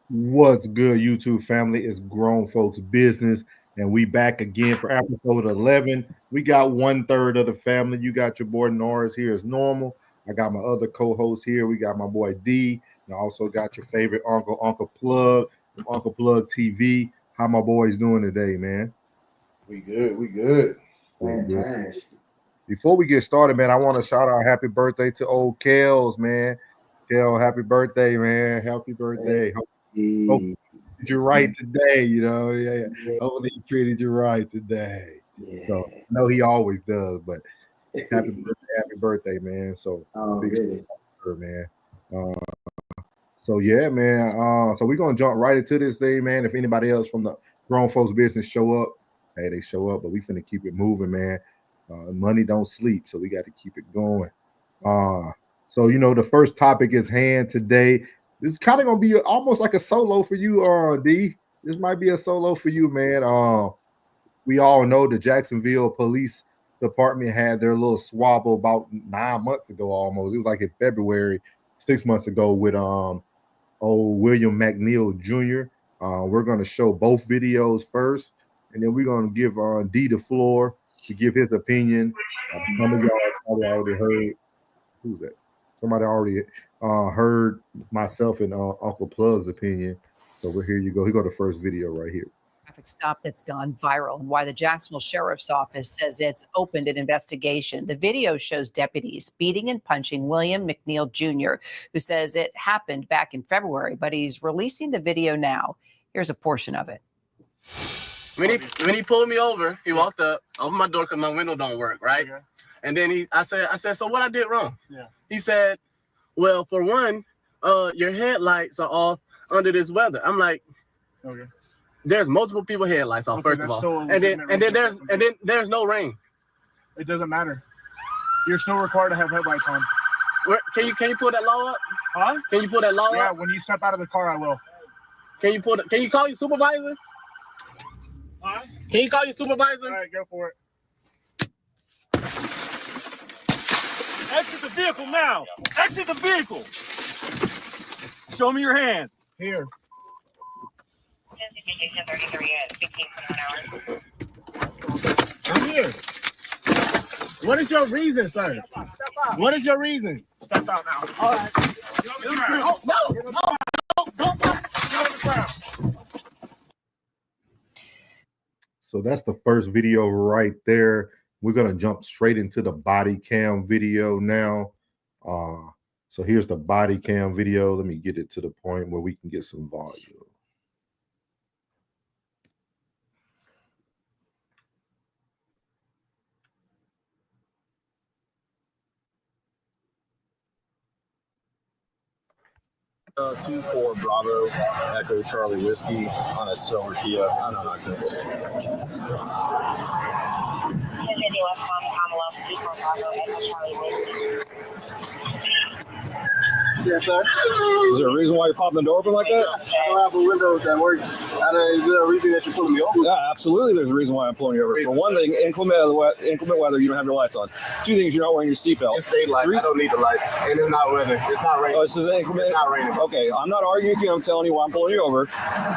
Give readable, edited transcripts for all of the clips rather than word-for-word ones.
What's good, YouTube family? It's Grown Folks Business, and we back again for episode 11. We got 1/3 of the family. You got your boy Norris here as normal. I got my other co-host here. We got my boy D, and I also got your favorite Uncle Plug from Uncle Plug TV. How my boys doing today, man? We good. Fantastic. Before we get started, man, I want to shout out happy birthday to old Kels, man. Kel, happy birthday, man. Happy birthday. Hopefully you're right today, you know. Yeah. Hopefully he treated you right today. Yeah. So I know he always does, but happy birthday, man. So big man. So yeah, man. So we're gonna jump right into this thing, man. If anybody else from the Grown Folks Business show up, hey, they show up, but we finna keep it moving, man. Money don't sleep, so we got to keep it going. So you know, the first topic is hand today. This is kind of gonna be almost like a solo for you, D. This might be a solo for you, man. We all know the Jacksonville Police Department had their little swabble about 9 months ago, almost. It was like in February, 6 months ago, with old William McNeil Jr. We're gonna show both videos first, and then we're gonna give D the floor to give his opinion. Some of y'all probably already heard. Who's that? Somebody already heard myself and Uncle Plug's opinion. So here you go. Here go the first video right here. Traffic stop that's gone viral and why the Jacksonville Sheriff's Office says it's opened an investigation. The video shows deputies beating and punching William McNeil Jr., who says it happened back in February, but he's releasing the video now. Here's a portion of it. When he pulled me over, he walked up, opened my door because my window don't work, right? Okay. And then I said, so what I did wrong? Yeah. He said, well, for one, your headlights are off under this weather. I'm like, okay. There's multiple people headlights off, first of all. And then there's no rain. It doesn't matter. You're still required to have headlights on. Can you pull that law up? Huh? Can you pull that law up? Yeah, when you step out of the car, I will. Can you call your supervisor? Huh? Can you call your supervisor? All right, go for it. Exit the vehicle now. Exit the vehicle. Show me your hands. Here. I'm here. What is your reason, sir? Step out. What is your reason? Step out now. All right. No. So that's the first video right there. We're gonna jump straight into the body cam video now. So here's the body cam video. Let me get it to the point where we can get some volume. 2-4 Bravo Echo Charlie Whiskey on a silver Kia. I don't know this. Yes, sir. Is there a reason why you're popping the door open like that? I don't have a window that works. Is there a reason that you're pulling me over? Yeah, absolutely. There's a reason why I'm pulling you over. For one thing, inclement weather, you don't have your lights on. Two things, you're not wearing your seatbelt. It's daylight. I don't need the lights. And it's not weather. It's not raining. Oh, this is inclement? It's not raining. Okay, I'm not arguing with you. I'm telling you why I'm pulling you over.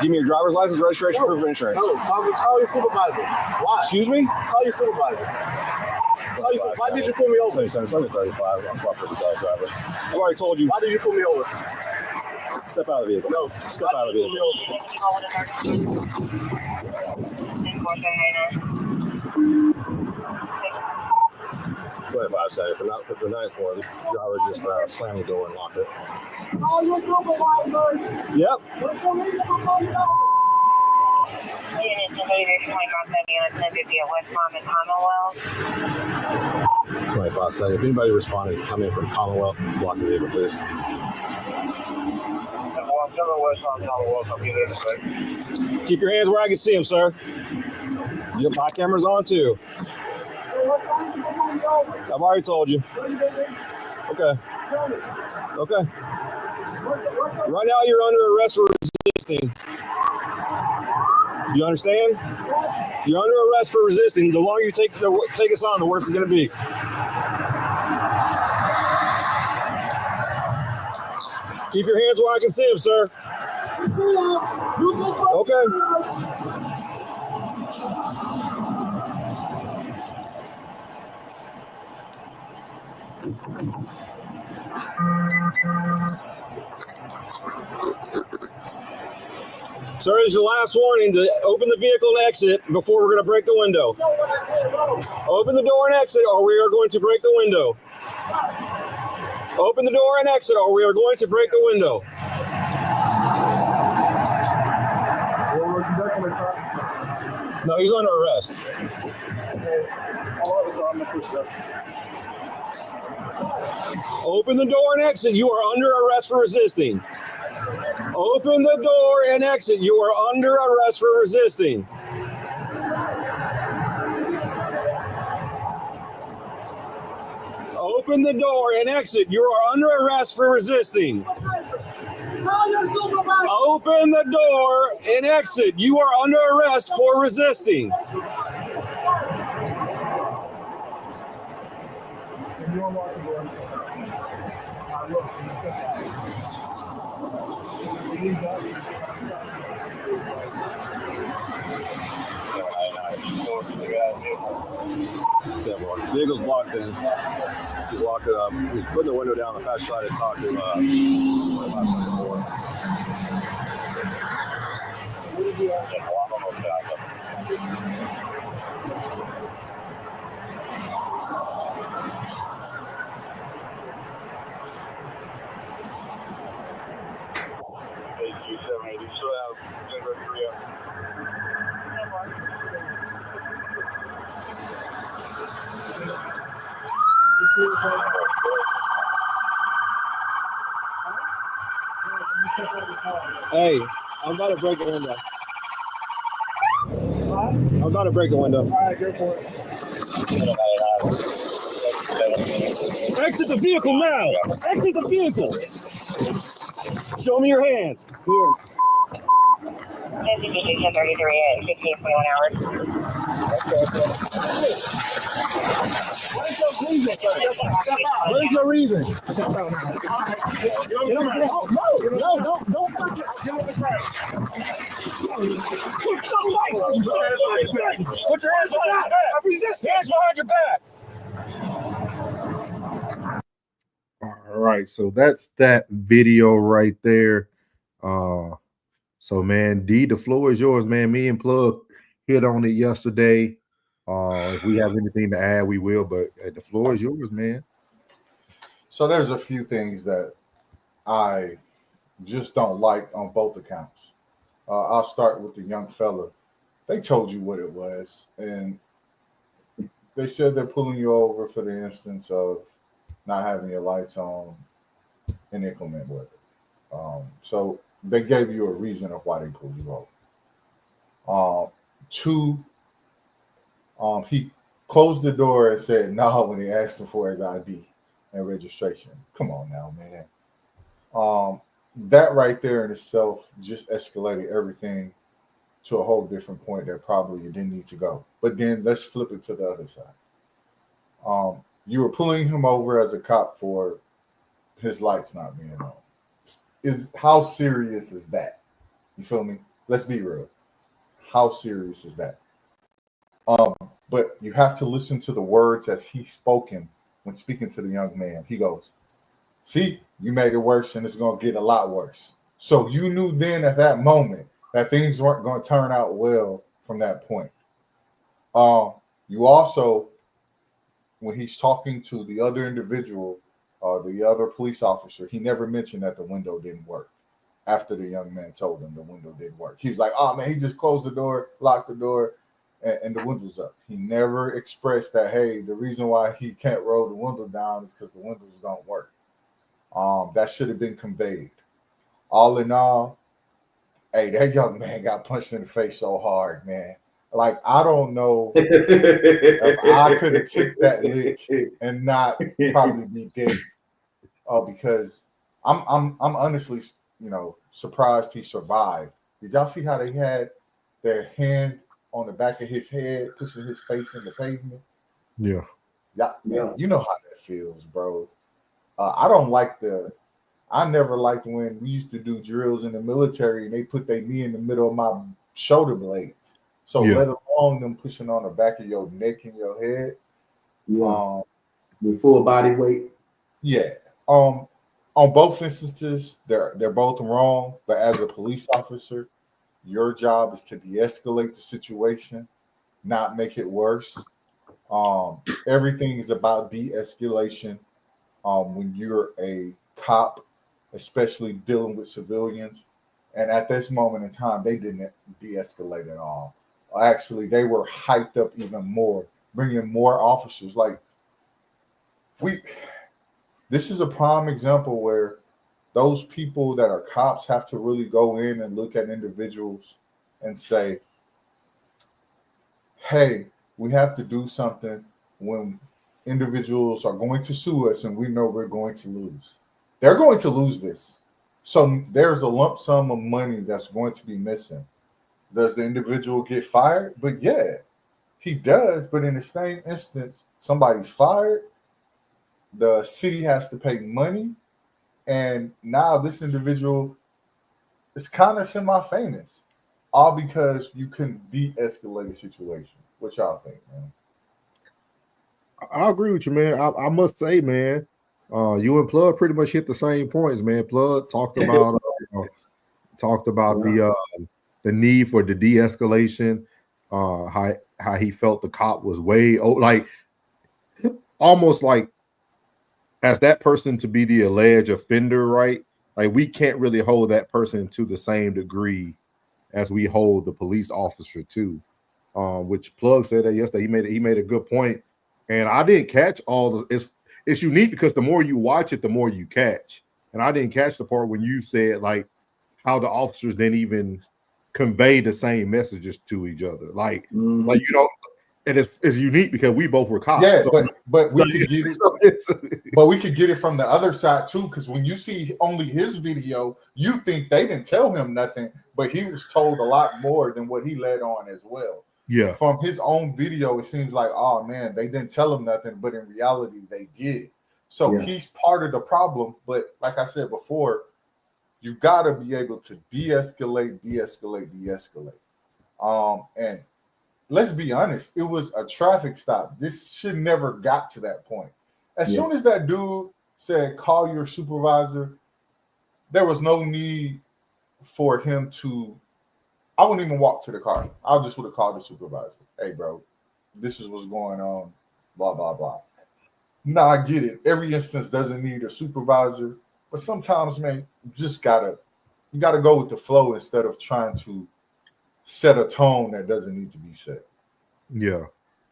Give me your driver's license, registration, proof of insurance. No, call your supervisor. Why? Excuse me? Call your supervisor. Why did you pull me over? 35. I'm a proper driver. I've already told you. Why did you pull me over? Step out of the vehicle. No. Step out of the vehicle. 25 seconds. For the 9-4, the driver just slammed the door and locked it. Call your supervisor. Yep. 25 seconds. If anybody responding, come in from Commonwealth, block the vehicle, please. Keep your hands where I can see them, sir. My camera's on too. I've already told you. Okay. Right now you're under arrest for resisting. You understand? You're under arrest for resisting. The longer you take us on, the worse it's going to be. Keep your hands where I can see them, sir. Okay. Sir, this is your last warning to open the vehicle and exit before we're going to break the window. Open the door and exit, or we are going to break the window. Open the door and exit, or we are going to break the window. No, he's under arrest. Open the door and exit. You are under arrest for resisting. Open the door and exit. You are under arrest for resisting. Open the door and exit. You are under arrest for resisting. Open the door and exit. You are under arrest for resisting. Vehicle's blocked in. He's locked it up. He's putting the window down. The fast try to talk to Hey, I'm about to break the window. I'm about to break the window. All right, go for it. Exit the vehicle now. Exit the vehicle. Show me your hands. Here. 10:33 at 15:21 hours. What is your reason? Get on the ground. Put your hands behind your back. Resist. Hands behind your back. All right, so that's that video right there. So man, D, the floor is yours, man. Me and Plug hit on it yesterday. If we have anything to add, we will, but the floor is yours, man. So there's a few things that I just don't like on both accounts. I'll start with the young fella. They told you what it was, and they said they're pulling you over for the instance of not having your lights on in inclement weather. So they gave you a reason of why they pulled you over. Two, he closed the door and said no when they asked him for his ID and registration. Come on now, man. That right there in itself just escalated everything to a whole different point that probably you didn't need to go. But then let's flip it to the other side. You were pulling him over as a cop for his lights not being on. How serious is that? You feel me? Let's be real. How serious is that? But you have to listen to the words as he's spoken when speaking to the young man. He goes, see, you made it worse and it's going to get a lot worse. So you knew then at that moment that things weren't going to turn out well from that point. You also, when he's talking to the other individual, the other police officer, he never mentioned that the window didn't work after the young man told him the window didn't work. He's like, oh man, he just closed the door, locked the door, and the window's up. He never expressed that, hey, the reason why he can't roll the window down is because the windows don't work. That should have been conveyed. All in all, hey, that young man got punched in the face so hard, man. Like, I don't know if I could have took that lick and not probably be dead. Because I'm honestly, surprised he survived. Did y'all see how they had their hand on the back of his head, pushing his face in the pavement. Yeah. Yeah, you know how that feels, bro. I don't like I never liked when we used to do drills in the military and they put their knee in the middle of my shoulder blades. So let alone them pushing on the back of your neck and your head. Yeah. With full body weight. Yeah. On both instances, they're both wrong. But as a police officer, your job is to de-escalate the situation, not make it worse. Everything is about de-escalation. When you're a cop, especially dealing with civilians, and at this moment in time, they didn't de-escalate at all. Actually, they were hyped up even more, bringing more officers. Like this is a prime example where those people that are cops have to really go in and look at individuals and say, hey, we have to do something when individuals are going to sue us and we know we're going to lose. They're going to lose this. So there's a lump sum of money that's going to be missing. Does the individual get fired? But yeah, he does. But in the same instance, somebody's fired. The city has to pay money. And now this individual is kind of semi-famous. All because you couldn't de-escalate a situation. What y'all think, man? I agree with you, man. I must say, man, you and Plug pretty much hit the same points, man. Plug talked about the need for the de-escalation, how he felt the cop was way like almost like as that person to be the alleged offender, right? Like we can't really hold that person to the same degree as we hold the police officer to. Which Plug said that yesterday. He made a good point. And I didn't catch all the it's unique because the more you watch it, the more you catch. And I didn't catch the part when you said like how the officers didn't even convey the same messages to each other. Like you know, and it's unique because we both were cops. Yeah, so, but we could get it. But we could get it from the other side too, because when you see only his video, you think they didn't tell him nothing, but he was told a lot more than what he led on as well. Yeah. From his own video, it seems like, oh man, they didn't tell him nothing, but in reality, they did. So he's part of the problem. But like I said before, you got to be able to de-escalate. And let's be honest, it was a traffic stop. This should never got to that point. As soon as that dude said, call your supervisor, there was no need for him to. I wouldn't even walk to the car. I just would have called the supervisor. Hey, bro, this is what's going on, blah, blah, blah. Now, I get it. Every instance doesn't need a supervisor. But sometimes, man, you gotta go with the flow instead of trying to set a tone that doesn't need to be set. Yeah.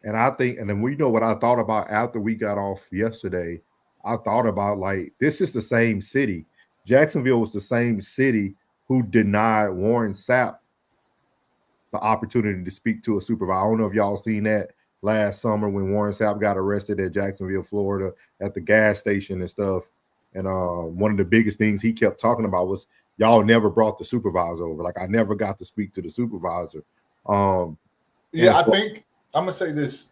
And I think, and then we know what I thought about after we got off yesterday. I thought about like, this is the same city. Jacksonville was the same city who denied Warren Sapp the opportunity to speak to a supervisor. I don't know if y'all seen that last summer when Warren Sapp got arrested at Jacksonville, Florida, at the gas station and stuff. And one of the biggest things he kept talking about was y'all never brought the supervisor over. Like I never got to speak to the supervisor. I think I'm gonna say this.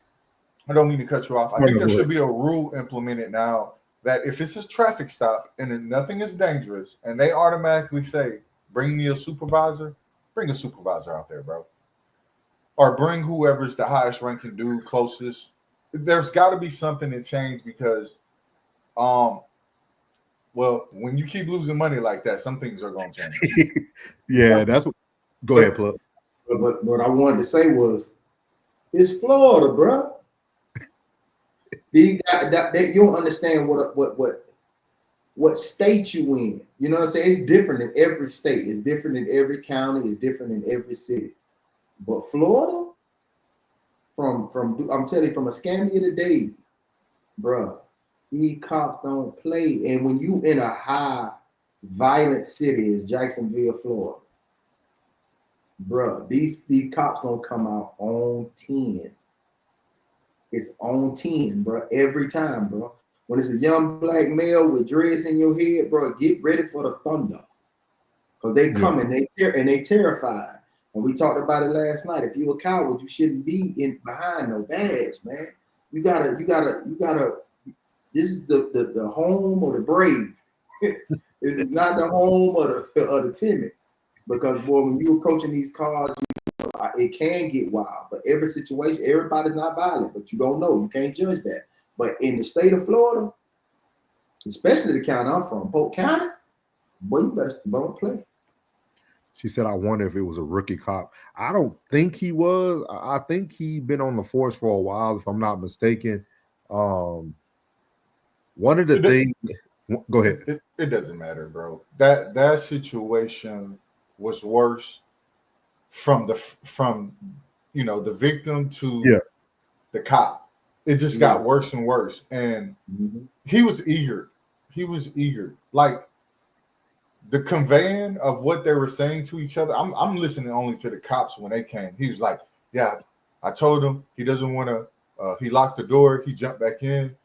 I don't mean to cut you off. I think there should be a rule implemented now that if it's a traffic stop and nothing is dangerous, and they automatically say, "Bring me a supervisor," bring a supervisor out there, bro. Or bring whoever's the highest ranking dude closest. There's got to be something to change because, well, when you keep losing money like that, some things are going to change. That's what. Go ahead, Plug. But what I wanted to say was, it's Florida, bro. You don't understand what state you in. You know what I'm saying? It's different in every state. It's different in every county. It's different in every city. But Florida, from I'm telling you, from Escambia to Dade, bro, these cops don't play. And when you in a high violent city as Jacksonville, Florida, bro, these cops gonna come out on 10. It's on 10, bro, every time, bro. When it's a young black male with dreads in your head, bro, get ready for the thunder. Because they coming, they terrified. And we talked about it last night. If you a coward, you shouldn't be in behind no badge, man. You gotta. This is the home of the brave. It's not the home of the timid. Because boy, when you approaching these cars, it can get wild. But every situation, everybody's not violent, but you don't know. You can't judge that. But in the state of Florida, especially the county I'm from, Polk County, boy, you better don't play. She said, I wonder if it was a rookie cop. I don't think he was. I think he'd been on the force for a while, if I'm not mistaken. One of the things, go ahead. It doesn't matter, bro. That situation was worse from the victim to the cop. It just got worse and worse. And he was eager. Like, the conveying of what they were saying to each other. I'm listening only to the cops when they came. He was like, yeah, I told him he doesn't want to, he locked the door, he jumped back in.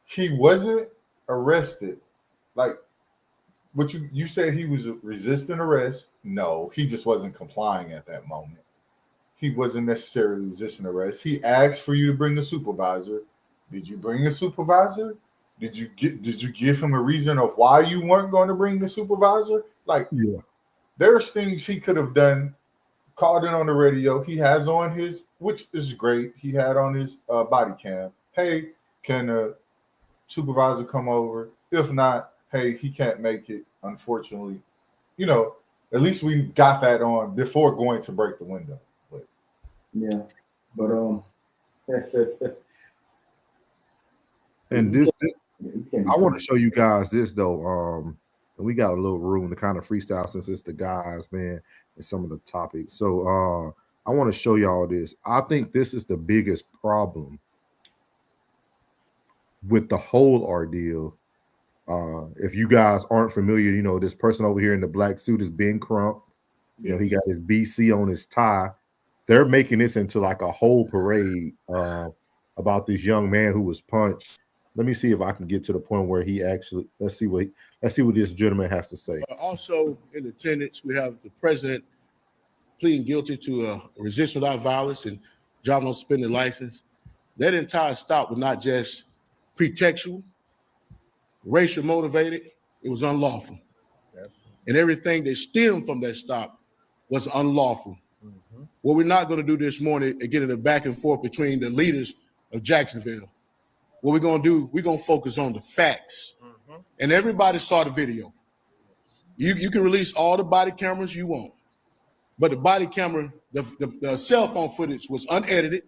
He wasn't arrested. Like, what you said, he was resisting arrest. No, he just wasn't complying at that moment. He wasn't necessarily resisting arrest. He asked for you to bring a supervisor. Did you bring a supervisor? Did you give him a reason of why you weren't going to bring the supervisor? Like, there's things he could have done. Called in on the radio. He has on his, which is great. He had on his body cam. Hey, can a supervisor come over? If not, hey, he can't make it. Unfortunately, at least we got that on before going to break the window. But and this I want to show you guys this though. And we got a little room to kind of freestyle since it's the guys, man, and some of the topics. So I want to show y'all this. I think this is the biggest problem with the whole ordeal. If you guys aren't familiar, this person over here in the black suit is Ben Crump. He got his BC on his tie. They're making this into like a whole parade about this young man who was punched. Let me see if I can get to the point where he actually. Let's see what this gentleman has to say. Also in attendance, we have the president pleading guilty to resistance without violence and driving on suspended license. That entire stop was not just pretextual, racial motivated. It was unlawful, and everything that stemmed from that stop was unlawful. What we're not going to do this morning is get in the back and forth between the leaders of Jacksonville. What we're going to do, we're going to focus on the facts. And everybody saw the video. You can release all the body cameras you want, but the body camera, the cell phone footage was unedited.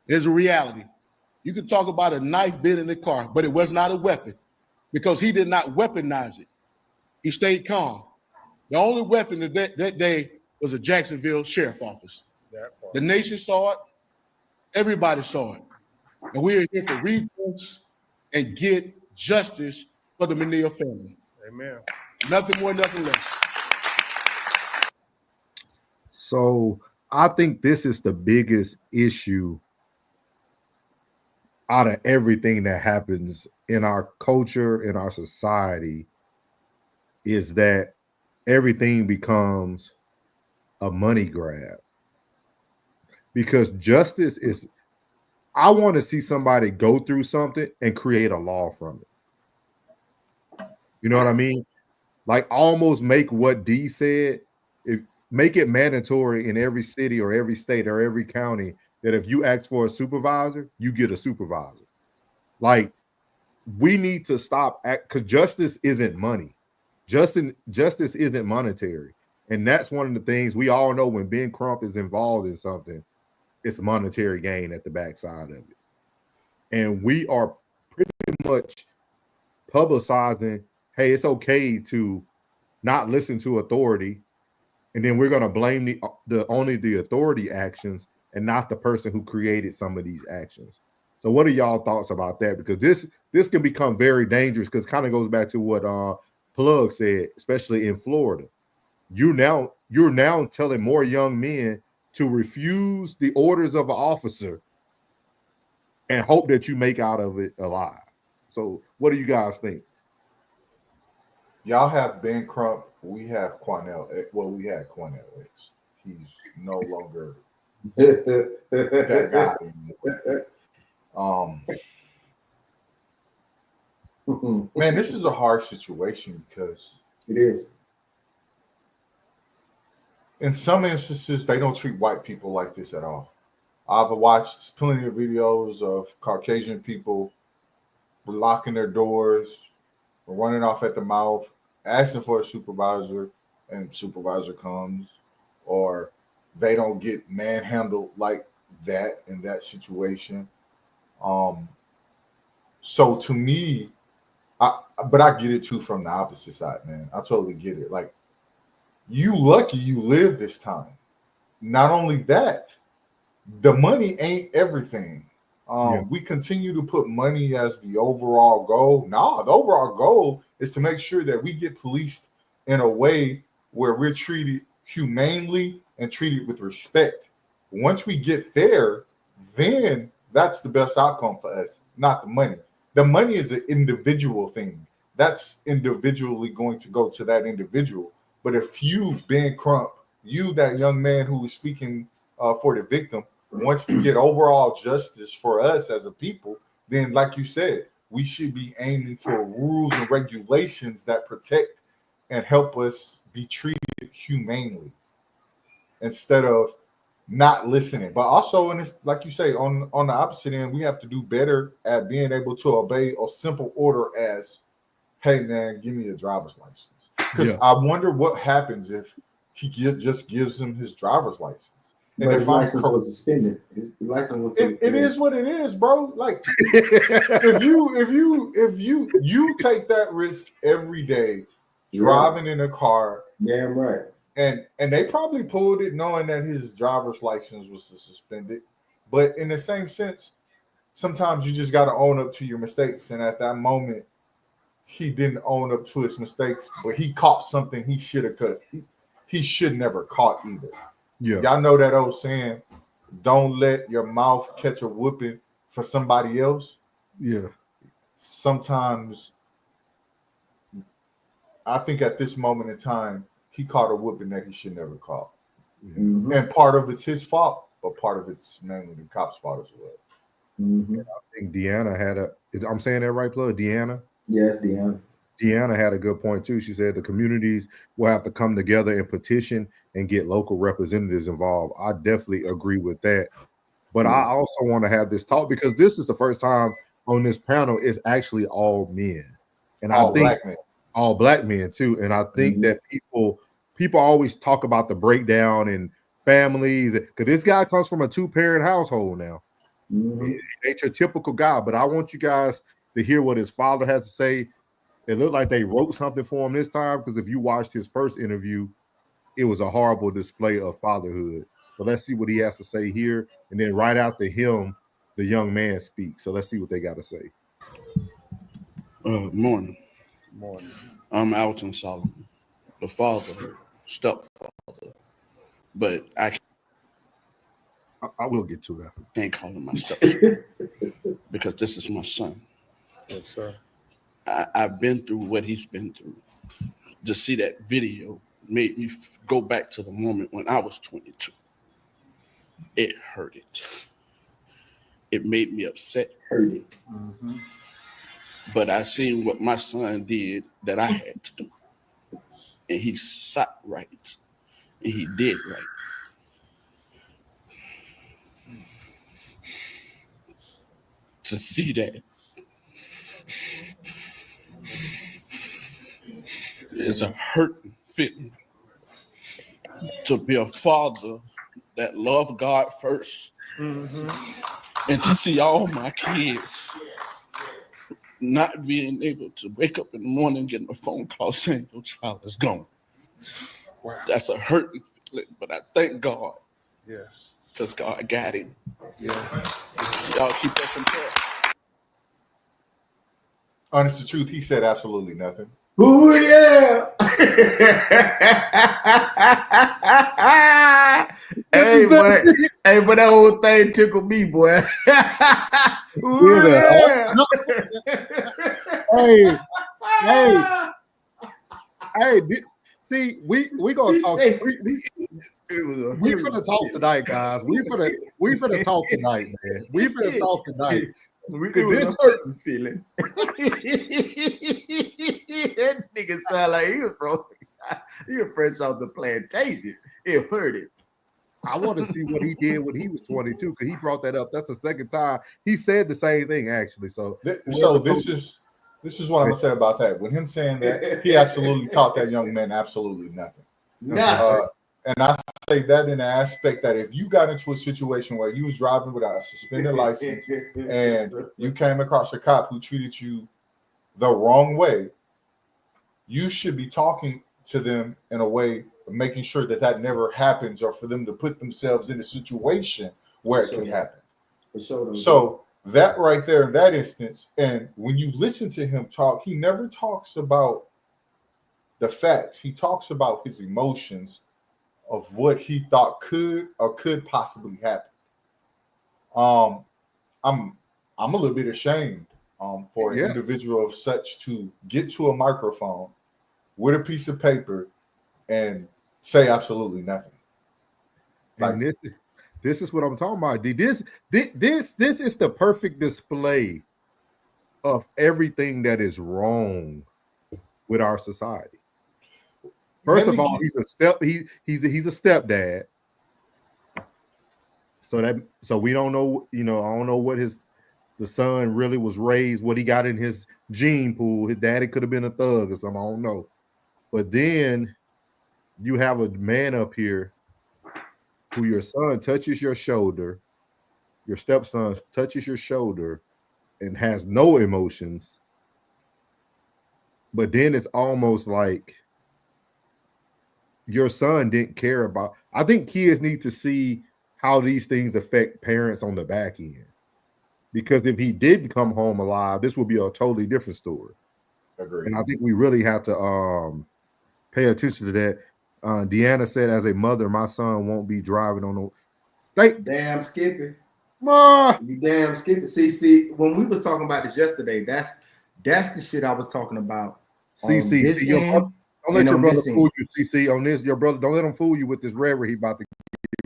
There's a reality. You can talk about a knife bit in the car, but it was not a weapon because he did not weaponize it. He stayed calm. The only weapon that day was a Jacksonville sheriff office. The nation saw it. Everybody saw it. And we are here for redress and get justice for the McNeil family. Amen. Nothing more, nothing less. So I think this is the biggest issue out of everything that happens in our culture, in our society, is that everything becomes a money grab. Because justice is, I want to see somebody go through something and create a law from it. You know what I mean? Like almost make what D said, make it mandatory in every city or every state or every county that if you ask for a supervisor, you get a supervisor. Like we need to stop because justice isn't money. Justice isn't monetary. And that's one of the things we all know when Ben Crump is involved in something, it's monetary gain at the backside of it. And we are pretty much publicizing, hey, it's okay to not listen to authority. And then we're going to blame only the authority actions and not the person who created some of these actions. So what are y'all thoughts about that? Because this can become very dangerous because it kind of goes back to what Plug said, especially in Florida. You're now telling more young men to refuse the orders of an officer and hope that you make out of it alive. So what do you guys think? Y'all have Ben Crump. We have Cornell. Well, we had Cornell X. He's no longer that guy anymore. Man, this is a hard situation because it is. In some instances, they don't treat white people like this at all. I've watched plenty of videos of Caucasian people locking their doors, running off at the mouth, asking for a supervisor, and supervisor comes, or they don't get manhandled like that in that situation. So to me, but I get it too from the opposite side, man. I totally get it. Like, you lucky you live this time. Not only that, the money ain't everything. We continue to put money as the overall goal. Nah, the overall goal is to make sure that we get policed in a way where we're treated humanely and treated with respect. Once we get there, then that's the best outcome for us, not the money. The money is an individual thing. That's individually going to go to that individual. But if you, Ben Crump, you, that young man who is speaking for the victim, wants to get overall justice for us as a people, then like you said, we should be aiming for rules and regulations that protect and help us be treated humanely instead of not listening. But also, and it's like you say, on the opposite end, we have to do better at being able to obey a simple order as, hey man, give me a driver's license. Because I wonder what happens if he just gives him his driver's license. And his license was suspended. His license was it is what it is, bro. Like if you take that risk every day, driving in a car, damn right. And they probably pulled it knowing that his driver's license was suspended. But in the same sense, sometimes you just got to own up to your mistakes. And at that moment, he didn't own up to his mistakes, but he caught something he should have cut. He should never caught either. Yeah, y'all know that old saying, "Don't let your mouth catch a whooping for somebody else." Yeah. Sometimes, I think at this moment in time, he caught a whooping that he should never caught, and part of it's his fault, but part of it's mainly the cops' fault as well. I think Deanna had I'm saying that right, Plug? Deanna? Yes, Deanna. Deanna had a good point too. She said the communities will have to come together and petition and get local representatives involved. I definitely agree with that. But I also want to have this talk because this is the first time on this panel it's actually all men. And I think black men. All black men too. And I think that people always talk about the breakdown in families because this guy comes from a 2-parent household now. It's your typical guy, but I want you guys to hear what his father has to say. It looked like they wrote something for him this time because if you watched his first interview, it was a horrible display of fatherhood. But let's see what he has to say here. And then right after him, the young man speaks. So let's see what they got to say. Morning. I'm Alton Solomon, the father, stepfather. But I will get to that. Can't call him my stepfather because this is my son. Yes, sir. I've been through what he's been through. To see that video made me go back to the moment when I was 22. It hurted. It made me upset. Hurted. But I seen what my son did that I had to do. And he sat right. And he did right. To see that it's a hurting feeling to be a father that loved God first and to see all my kids not being able to wake up in the morning and get a phone call saying your child is gone. Wow. That's a hurting feeling, but I thank God. Yes. Because God got him. Yeah. Y'all keep us in prayer. Honest to truth, he said absolutely nothing. Ooh, yeah. Hey, but that whole thing tickled me, boy. Ooh, yeah. Hey. Hey, see, we gonna talk. We finna talk tonight, guys. We finna talk tonight, man. We finna talk tonight. It was a hurting feeling. That nigga sound like he was fresh off the plantation. It hurt him. I want to see what he did when he was 22 because he brought that up. That's the second time he said the same thing, actually. So this is what I'm gonna say about that. With him saying that, he absolutely taught that young man absolutely nothing. And I say that in the aspect that if you got into a situation where you was driving without a suspended license and you came across a cop who treated you the wrong way, you should be talking to them in a way of making sure that that never happens, or for them to put themselves in a situation where it can happen. So that right there in that instance, and when you listen to him talk, he never talks about the facts. He talks about his emotions of what he thought could possibly happen. I'm a little bit ashamed for an individual of such to get to a microphone with a piece of paper and say absolutely nothing. And this is what I'm talking about. This is the perfect display of everything that is wrong with our society. First of all, he's a stepdad. So we don't know, I don't know what the son really was raised, what he got in his gene pool. His daddy could have been a thug or something, I don't know. But then you have a man up here who your son touches your shoulder, your stepson touches your shoulder and has no emotions. But then it's almost like your son didn't care about. I think kids need to see how these things affect parents on the back end. Because if he didn't come home alive, this would be a totally different story. Agreed. And I think we really have to pay attention to that. Deanna said, as a mother, my son won't be driving on no state. Damn Skippy. You damn Skippy. See, when we was talking about this yesterday, that's the shit I was talking about. CC, don't let your brother fool you, CC, on this. Your brother, don't let him fool you with this rhetoric he about to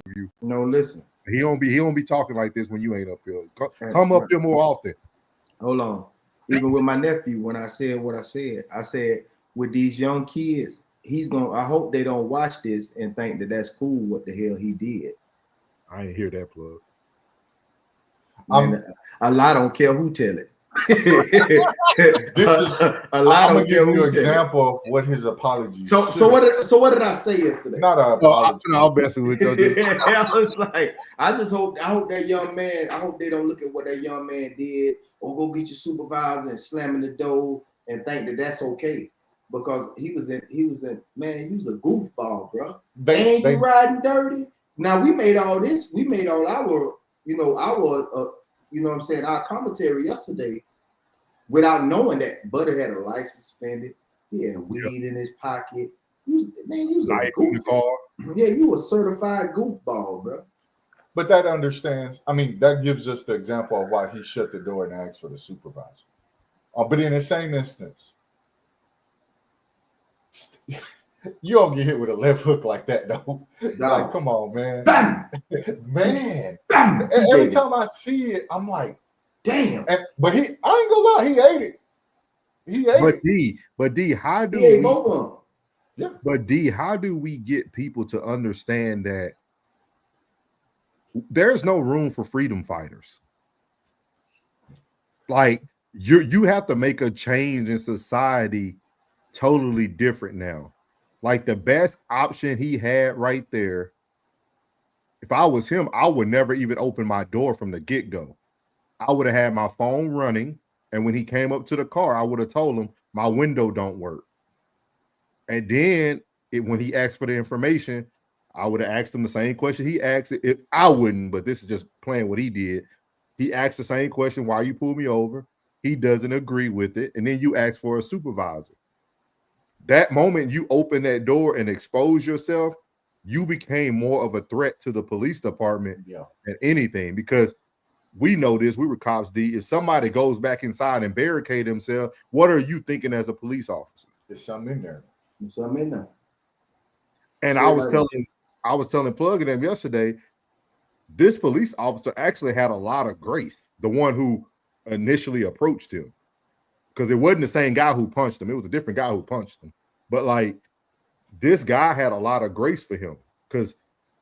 give you. No, listen. He don't be talking like this when you ain't up here. Come up here more often. Hold on. Even with my nephew, when I said what I said with these young kids, I hope they don't watch this and think that that's cool what the hell he did. I ain't hear that plug. A lot don't care who tell it. This is a lot. I'm gonna give you an example of what his apology. So what did I say yesterday? Not an apology. I'm messing with you. I was like, I hope that young man. I hope they don't look at what that young man did, or go get your supervisor and slamming the door and think that that's okay, because he was a goofball, bro. You riding dirty. Now we made all this. We made all our, our commentary yesterday without knowing that Butter had a license suspended. He had weed in his pocket. He was a goofball. Yeah, you a certified goofball, bro. But that that gives us the example of why he shut the door and asked for the supervisor. But in the same instance, you don't get hit with a left hook like that, though. Like, come on, man. Bam! Man. Bam! Every time I see it, I'm like, damn. But I ain't gonna lie, he ate it. But D, how do he ate both of them? Yeah. But D, how do we get people to understand that there's no room for freedom fighters? Like, you have to make a change in society totally different now. Like, the best option he had right there, if I was him, I would never even open my door from the get-go. I would have had my phone running, and when he came up to the car, I would have told him my window don't work. And then when he asked for the information, I would have asked him the same question he asked. I wouldn't, but this is just playing what he did. He asked the same question, why you pulled me over? He doesn't agree with it. And then you ask for a supervisor. That moment you open that door and expose yourself, you became more of a threat to the police department than anything, because we know this. We were cops, D. If somebody goes back inside and barricade themselves, what are you thinking as a police officer? There's something in there. So I mean, no. And I was telling Plug and them yesterday, this police officer actually had a lot of grace. The one who initially approached him, because it wasn't the same guy who punched him. It was a different guy who punched him. But like, this guy had a lot of grace for him, because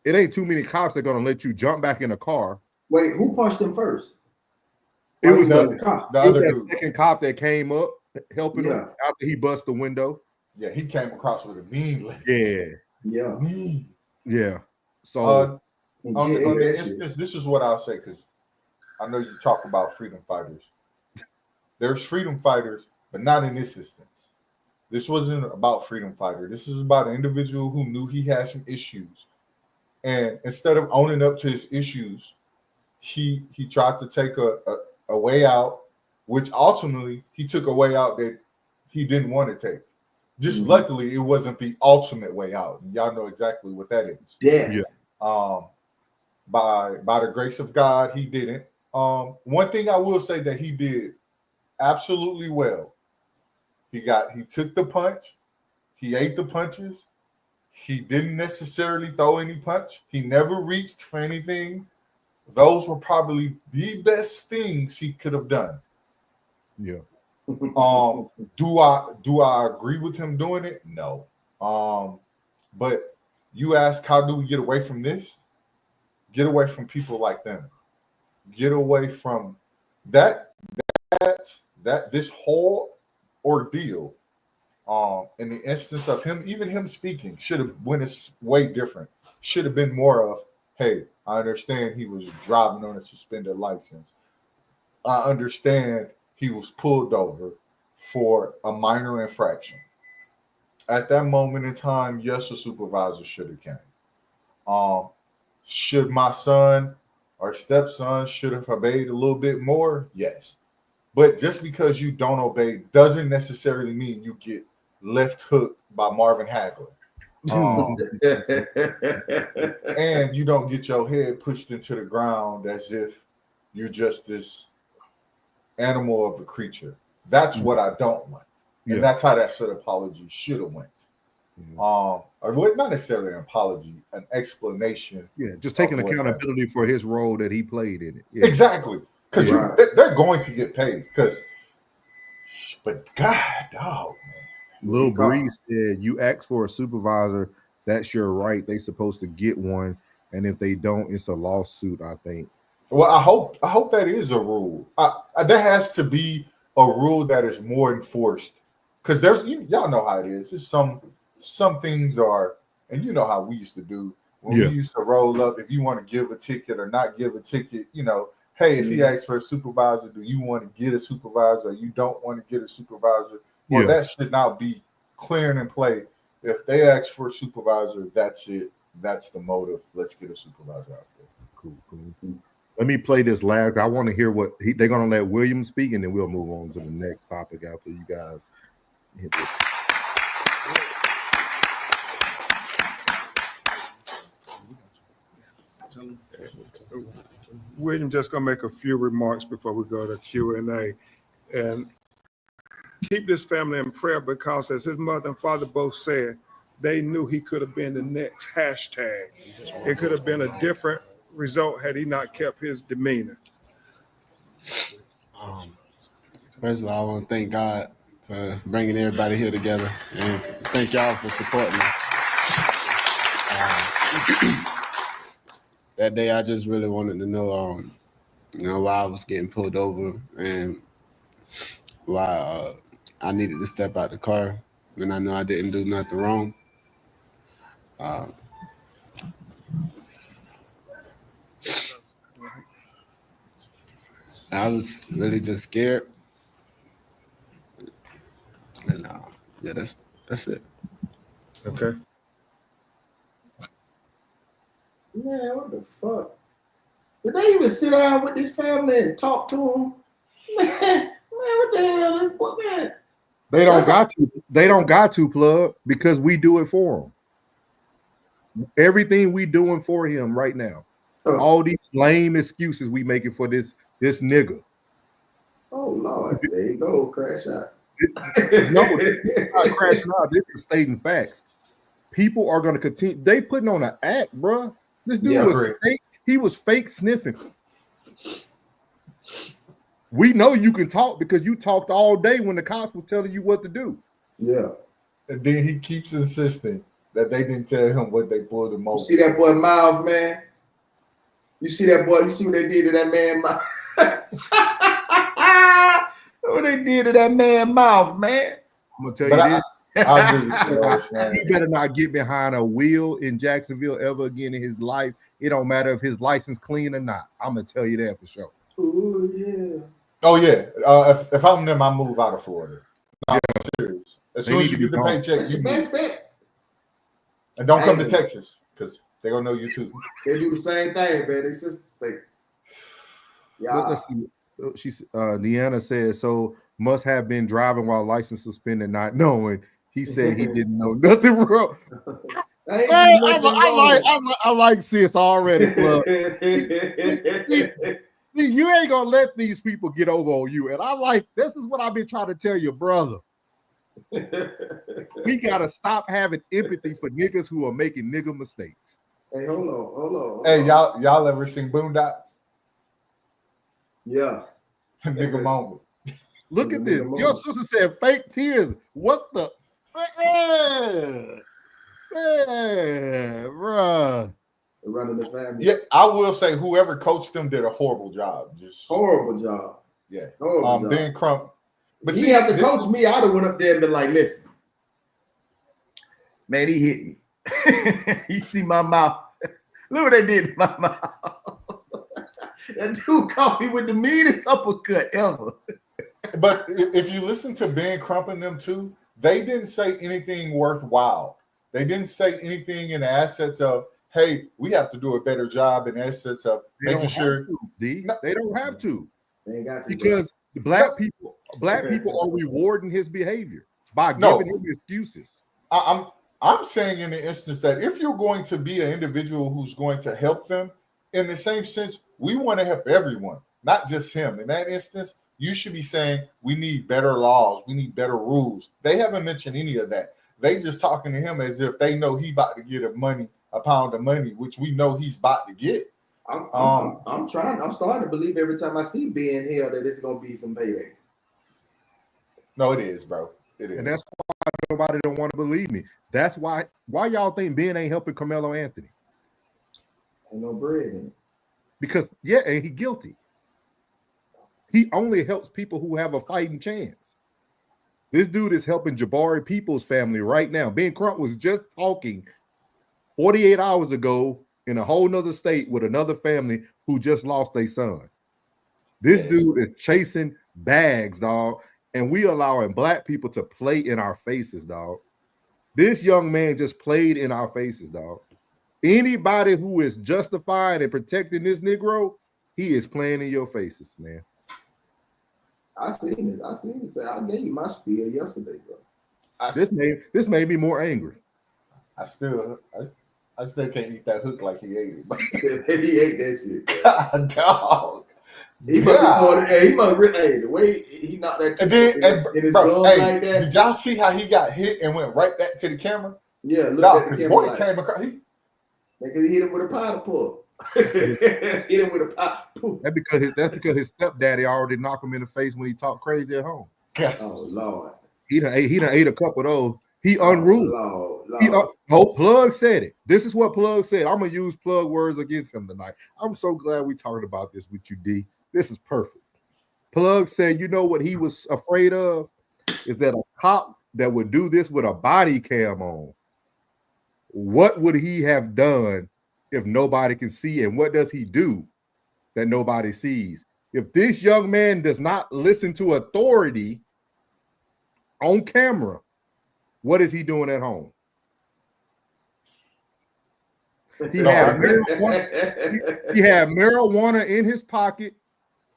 it ain't too many cops that are gonna let you jump back in a car. Wait, who punched him first? It was the other that dude. second cop that came up helping him after he bust the window. Yeah, he came across with a mean left. Yeah. Yeah. So on the instance, this is what I'll say, because I know you talk about freedom fighters. There's freedom fighters, but not in this instance. This wasn't about freedom fighter. This is about an individual who knew he had some issues. And instead of owning up to his issues, he tried to take a way out, which ultimately he took a way out that he didn't want to take. Just luckily, it wasn't the ultimate way out. Y'all know exactly what that is. Yeah. By the grace of God, he didn't. One thing I will say that he did absolutely well. He took the punch. He ate the punches. He didn't necessarily throw any punch. He never reached for anything. Those were probably the best things he could have done. Yeah. Do I agree with him doing it? No. But you ask, how do we get away from this? Get away from people like them. Get away from that this whole ordeal. In the instance of him speaking, should have went way different. Should have been more of, hey, I understand he was driving on a suspended license. I understand he was pulled over for a minor infraction. At that moment in time, yes, a supervisor should have came. Should my son or stepson should have obeyed a little bit more? Yes. But just because you don't obey doesn't necessarily mean you get left hooked by Marvin Hagler. And you don't get your head pushed into the ground as if you're just this animal of a creature. That's what I don't like. And that's how that sort of apology should have went. Or not necessarily an apology, an explanation. Yeah, just taking accountability for his role that he played in it. Yeah. Exactly. Because they're going to get paid. But God, dog, man. Lil Breeze said, you ask for a supervisor, that's your right. They supposed to get one. And if they don't, it's a lawsuit, I think. Well, I hope that is a rule. There has to be a rule that is more enforced. Because y'all know how it is. It's some things are, and you know how we used to do when we used to roll up. If you want to give a ticket or not give a ticket, hey, if he asks for a supervisor, do you want to get a supervisor or you don't want to get a supervisor? Well, that should now be clear and in play. If they ask for a supervisor, that's it. That's the motive. Let's get a supervisor out there. Cool. Let me play this last. I want to hear what they're going to let William speak, and then we'll move on to the next topic after you guys hit this. William just going to make a few remarks before we go to Q&A. And keep this family in prayer because, as his mother and father both said, they knew he could have been the next hashtag. It could have been a different result had he not kept his demeanor. First of all, I want to thank God for bringing everybody here together, and thank y'all for supporting me. That day, I just really wanted to know, why I was getting pulled over and why I needed to step out the car when I know I didn't do nothing wrong. I was really just scared, and that's it. Okay. Man, what the fuck? Did they even sit down with this family and talk to them? Man, what the hell? What, man? They don't got to Plug, because we do it for him. Everything we doing for him right now. All these lame excuses we making for this nigga. Oh Lord, there you go, crash out. No, this is not crashing out. This is stating facts. People are going to continue. They putting on an act, bro. This dude was fake. He was fake sniffing. We know you can talk because you talked all day when the cops were telling you what to do. Yeah. And then he keeps insisting that they didn't tell him what they pulled him over. You see that boy mouth, man? You see that boy? You see what they did to that man mouth? What they did to that man mouth, man? I'm gonna tell you this. I agree with you, he better not get behind a wheel in Jacksonville ever again in his life. It don't matter if his license clean or not. I'm gonna tell you that for sure. Ooh, yeah. Oh yeah. If I'm them, I move out of Florida. No, I'm serious. As soon as you get the paycheck, you move. And don't come to Texas because they're gonna know you too. They do the same thing, man. They sister state. Yeah. Let's see. Deanna says so. Must have been driving while license suspended, not knowing. He said he didn't know nothing wrong. I like sis already. You ain't gonna let these people get over on you. And I like this is what I've been trying to tell your brother. We gotta stop having empathy for niggas who are making nigga mistakes. Hey, hold on. Hey, y'all ever seen Boondocks? Yeah. Nigga moment. Look at this. Your sister said fake tears. What the? Bruh. Running the family. Yeah, I will say whoever coached them did a horrible job. Just horrible job. Yeah. Horrible job. Ben Crump. But he have to coach me. I'd have went up there and been like, listen, man, he hit me. You see my mouth. Look what they did to my mouth. That dude caught me with the meanest uppercut ever. But if you listen to Ben Crump and them too, they didn't say anything worthwhile. They didn't say anything in the assets of, hey, we have to do a better job in the assets of making sure. They don't have to. They ain't got to. Because black people are rewarding his behavior by giving him excuses. I'm saying in the instance that if you're going to be an individual who's going to help them, in the same sense, we want to help everyone, not just him. In that instance, you should be saying we need better laws, we need better rules. They haven't mentioned any of that. They just talking to him as if they know he about to get a pound of money, which we know he's about to get. I'm starting to believe every time I see Ben here that it's gonna be some payday. No, it is, bro. It is. And that's why nobody don't want to believe me. That's why y'all think Ben ain't helping Carmelo Anthony. Ain't no bread in it. Because and he guilty. He only helps people who have a fighting chance. This dude is helping Jabari People's family right now. Ben Crump was just talking 48 hours ago in a whole nother state with another family who just lost their son. This dude is chasing bags, dog, and we allowing black people to play in our faces, dog. This young man just played in our faces, dog. Anybody who is justifying and protecting this Negro, he is playing in your faces, man. I seen it. I gave you my spiel yesterday, bro. This made me more angry. I still can't eat that hook like he ate it. He ate that shit. God, dog. He must the way he knocked that in his gun like that. Did y'all see how he got hit and went right back to the camera? Yeah, look at the camera. Boy came across. Because he hit him with a powder pull. Hit him with a powder pull. That's because his stepdaddy already knocked him in the face when he talked crazy at home. Oh Lord. He done ate a couple of those. He unruly. Lord. Plug said it. This is what Plug said. I'm gonna use Plug words against him tonight. I'm so glad we talking about this with you, D. This is perfect. Plug said, you know what he was afraid of is that a cop that would do this with a body cam on. What would he have done if nobody can see? And what does he do that nobody sees? If this young man does not listen to authority on camera, what is he doing at home? He had marijuana in his pocket.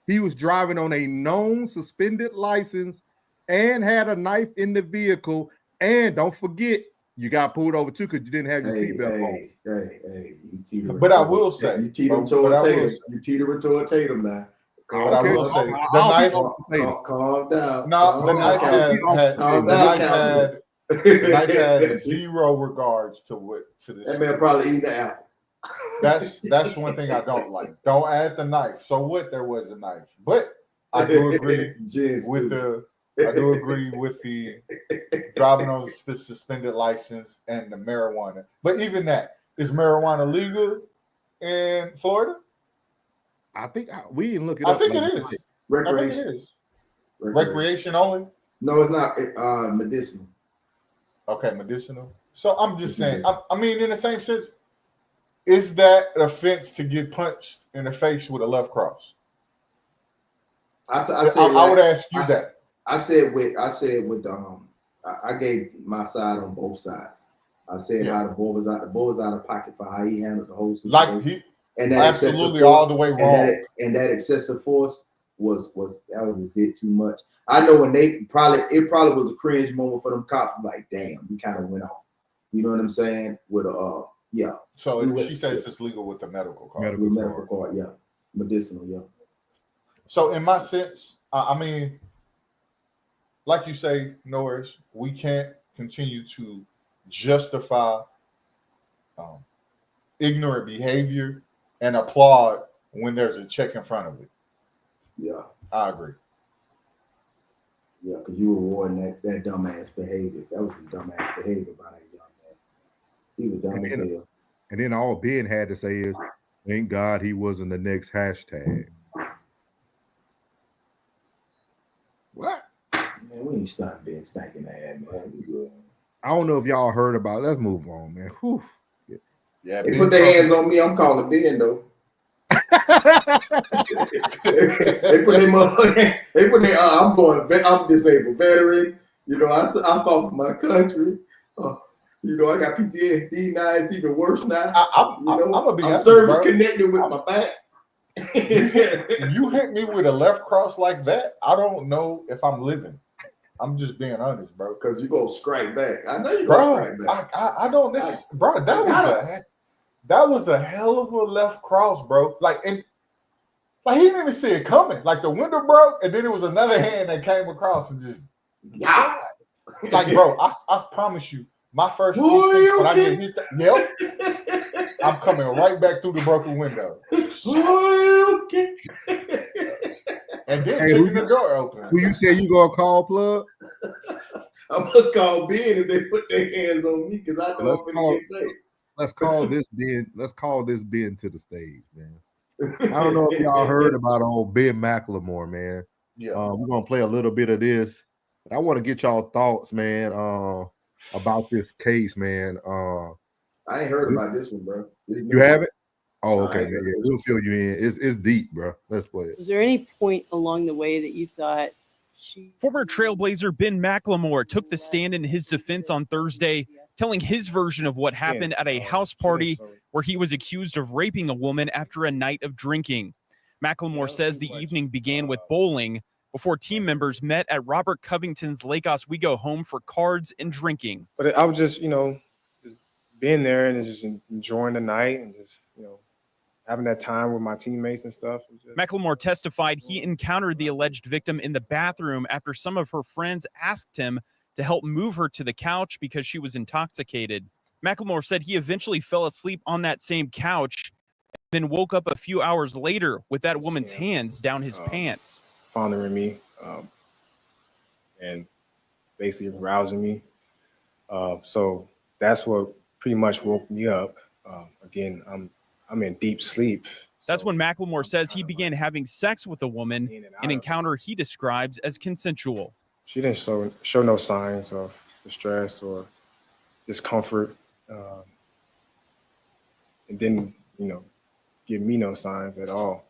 He was driving on a known suspended license and had a knife in the vehicle. And don't forget, you got pulled over too because you didn't have your seatbelt on. Hey, you teetering. But I will say, you teetering toward Tatum. You teetering toward Tatum now. But I will say the knife. Calm down. No, the knife had zero regards to this. That man probably eating the apple. That's one thing I don't like. Don't add the knife. So what? There was a knife, but I do agree with the driving on suspended license and the marijuana. But even that, is marijuana legal in Florida? I think we didn't look it up. I think it is. Recreation. I think it is. Recreation only? No, it's not medicinal. Okay, medicinal. So I'm just saying, I mean, in the same sense, is that an offense to get punched in the face with a left cross? I would ask you that. I gave my side on both sides. I said how the boy was out of pocket for how he handled the whole situation. And that absolutely all the way wrong. And that excessive force was a bit too much. I know when it probably was a cringe moment for them cops. Like, damn, we kind of went off. You know what I'm saying? With yeah. So she says it's legal with the medical card. Medical card, yeah. Medicinal, yeah. So in my sense, I mean, like you say, Norris, we can't continue to justify ignorant behavior and applaud when there's a check in front of it. Yeah. I agree. Yeah, because you were rewarding that dumbass behavior. That was some dumbass behavior by that young man. He was dumb as hell. And then all Ben had to say is, thank God he wasn't the next hashtag. What? Man, we ain't stop being snacking that, man. We good. I don't know if y'all heard about it. Let's move on, man. Whew. Yeah, they put their hands on me. I'm calling Ben though. I'm disabled veteran. You know, I fought for my country. You know, I got PTSD now. It's even worse now. I'm service connected with my back. You hit me with a left cross like that, I don't know if I'm living. I'm just being honest, bro. Because you go strike back. I know you go strike back. I don't. Bro, that was a hell of a left cross, bro. Like he didn't even see it coming. Like the window broke, and then it was another hand that came across and just like, bro. I promise you, my first instinct when I get hit, I'm coming right back through the broken window. And then kicking the door open. Who you say you gonna call, Plug? I'm gonna call Ben if they put their hands on me because I know I'm gonna get paid. Let's call this Ben. Let's call this Ben to the stage, man. I don't know if y'all heard about old Ben McLemore, man. Yeah, we're gonna play a little bit of this, but I want to get y'all thoughts, man, about this case, man. I ain't heard about this one, bro. You haven't? Oh, okay, man. Yeah, we'll fill you in. It's deep, bro. Let's play it. Was there any point along the way that you thought Former Trailblazer Ben McLemore took the stand in his defense on Thursday, telling his version of what happened at a house party where he was accused of raping a woman after a night of drinking. McLemore says the evening began with bowling before team members met at Robert Covington's Lake Oswego home for cards and drinking. But I was just, just being there and just enjoying the night and just, having that time with my teammates and stuff. McLemore testified he encountered the alleged victim in the bathroom after some of her friends asked him to help move her to the couch because she was intoxicated. McLemore said he eventually fell asleep on that same couch and then woke up a few hours later with that woman's hands down his pants. Fondling me and basically arousing me. So that's what pretty much woke me up. Again, I'm in deep sleep. That's when McLemore says he began having sex with a woman, an encounter he describes as consensual. She didn't show no signs of distress or discomfort. It didn't, give me no signs at all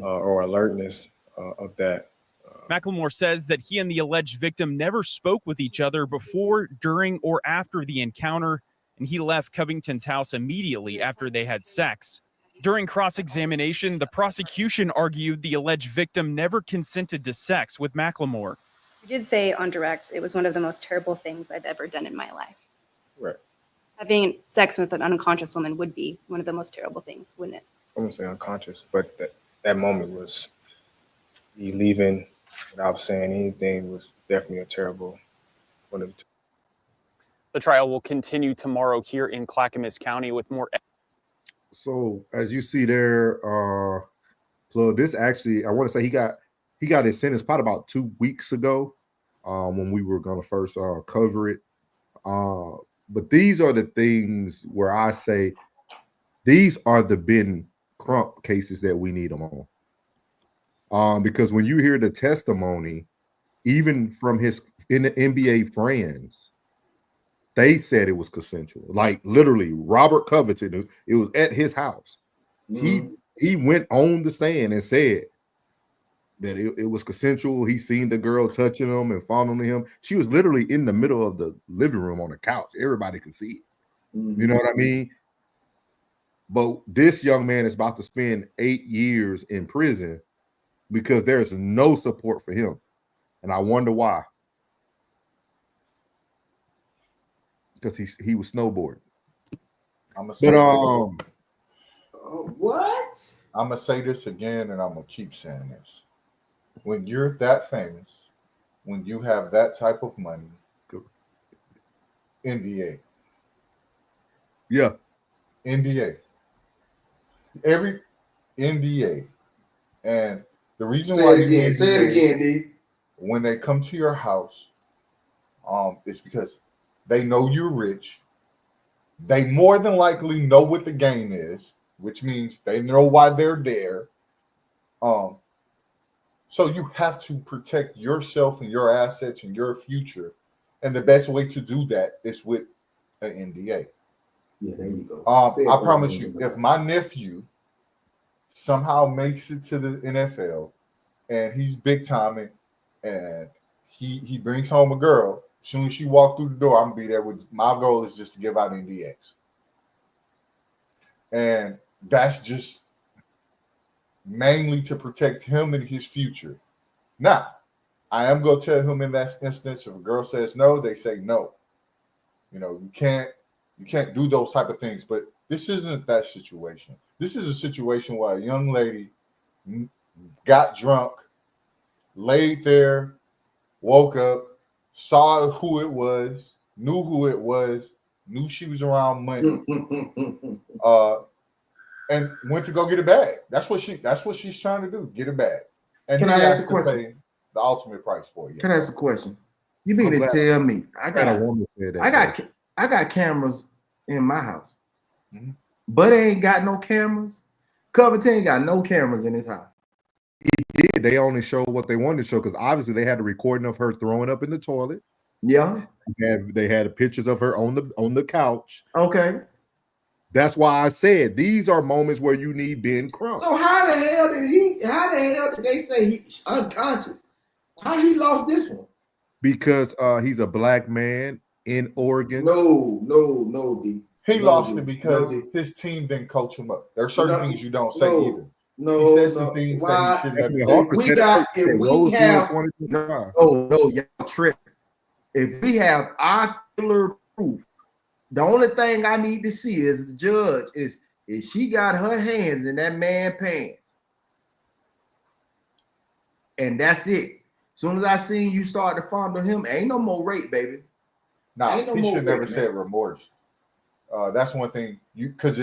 or alertness of that. McLemore says that he and the alleged victim never spoke with each other before, during, or after the encounter, and he left Covington's house immediately after they had sex. During cross-examination, the prosecution argued the alleged victim never consented to sex with McLemore. You did say on direct, it was one of the most terrible things I've ever done in my life. Right. Having sex with an unconscious woman would be one of the most terrible things, wouldn't it? I wouldn't say unconscious, but that moment was he leaving without saying anything was definitely a terrible one. The trial will continue tomorrow here in Clackamas County with more. So as you see there, Plug, this actually, I want to say he got his sentence probably about 2 weeks ago, when we were gonna first cover it. But these are the things where I say these are the Ben Crump cases that we need them on. Because when you hear the testimony, even from his in the NBA friends, they said it was consensual. Like literally, Robert Covington, it was at his house. He went on the stand and said that it was consensual. He seen the girl touching him and fondling him. She was literally in the middle of the living room on the couch. Everybody could see it. You know what I mean? But this young man is about to spend 8 years in prison because there's no support for him. And I wonder why. Because he was snowboarding. What? I'm gonna say this again, and I'm gonna keep saying this. When you're that famous, when you have that type of money, NDA. Yeah. NDA. Every NDA. And the reason Say why it again. Say it again, D. When they come to your house, it's because they know you're rich. They more than likely know what the game is, which means they know why they're there. So you have to protect yourself and your assets and your future. And the best way to do that is with an NDA. Yeah, there you go. I promise you, if my nephew somehow makes it to the NFL and he's big timing and he brings home a girl, as soon as she walks through the door, I'm gonna be there with my goal is just to give out NDAs. And that's just mainly to protect him and his future. Now, I am going to tell him in that instance, if a girl says no, they say no. You know, you can't do those type of things. But this isn't that situation. This is a situation where a young lady got drunk, laid there, woke up, saw who it was, knew who it was, knew she was around money, and went to go get a bag. That's what she's trying to do, get a bag. And Can I ask a question? Pay the ultimate price for you. Can I ask a question? You mean to tell me I got cameras in my house, but they ain't got no cameras? Covington ain't got no cameras in his house. He did. They only showed what they wanted to show because obviously they had a recording of her throwing up in the toilet. Yeah. They had pictures of her on the couch. Okay. That's why I said these are moments where you need Ben Crump. So how the hell did they say he's unconscious? How he lost this one? Because he's a black man in Oregon. No, D. He lost it because his team didn't coach him up. There are certain things you don't say either. He said some things that he shouldn't have said. Y'all tripping. If we have ocular proof, the only thing I need to see is the judge is she got her hands in that man's pants. And that's it. As soon as I seen you start to fondle him, ain't no more rape, baby. No, he should never said remorse. That's one thing because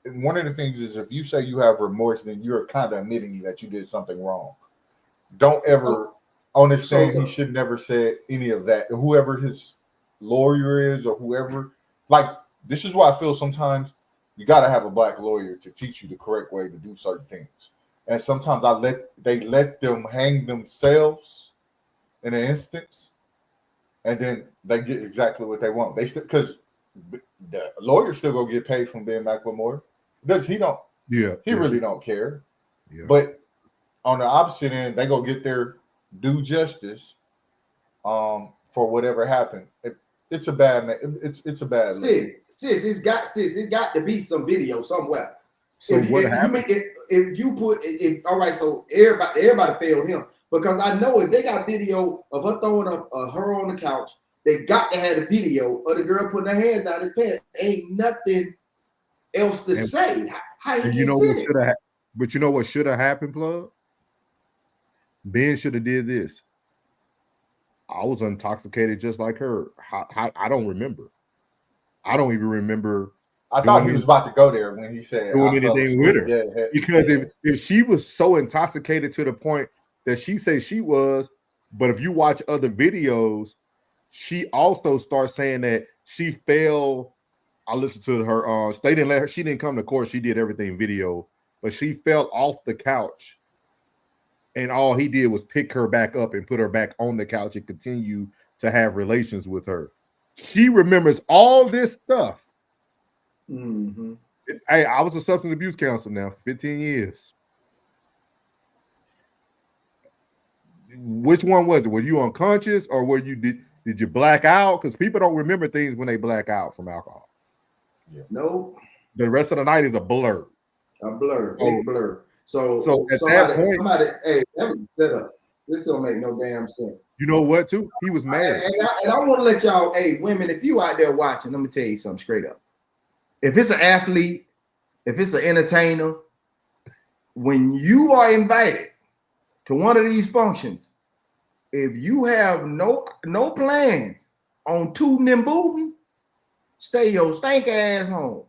one of the things is if you say you have remorse, then you're kind of admitting that you did something wrong. Don't ever understand he should never said any of that. And whoever his lawyer is or whoever, like this is why I feel sometimes you got to have a black lawyer to teach you the correct way to do certain things. And sometimes they let them hang themselves in an instance, and then they get exactly what they want. They still because the lawyer still gonna get paid from being McLemore. He don't? Yeah, he really don't care. Yeah. But on the opposite end, they go get their due justice for whatever happened. It's a bad. It's a bad. Sis, it got to be some video somewhere. So what happened? All right, so everybody failed him because I know if they got video of her throwing up her on the couch, they got to have a video of the girl putting her hands down his pants. Ain't nothing else to say. How you know what should have? But you know what should have happened, Plug? Ben should have did this. I was intoxicated just like her. I don't remember. I don't even remember. I thought he was about to go there when he said doing anything with her. Yeah, because if she was so intoxicated to the point that she says she was, but if you watch other videos, she also starts saying that she fell. I listened to her. They didn't let her. She didn't come to court. She did everything video, but she fell off the couch, and all he did was pick her back up and put her back on the couch and continue to have relations with her. She remembers all this stuff. Mm-hmm. Hey, I was a substance abuse counselor now for 15 years. Which one was it? Were you unconscious or were you did you black out? Because people don't remember things when they black out from alcohol. Yeah. No. The rest of the night is a blur. A blur, big blur. So at somebody, that point, hey, that was a setup. This don't make no damn sense. You know what, too? He was mad. And I want to let y'all, hey, women, if you out there watching, let me tell you something straight up. If it's an athlete, if it's an entertainer, when you are invited to one of these functions, if you have no plans on tooting and booting, stay your stank ass home.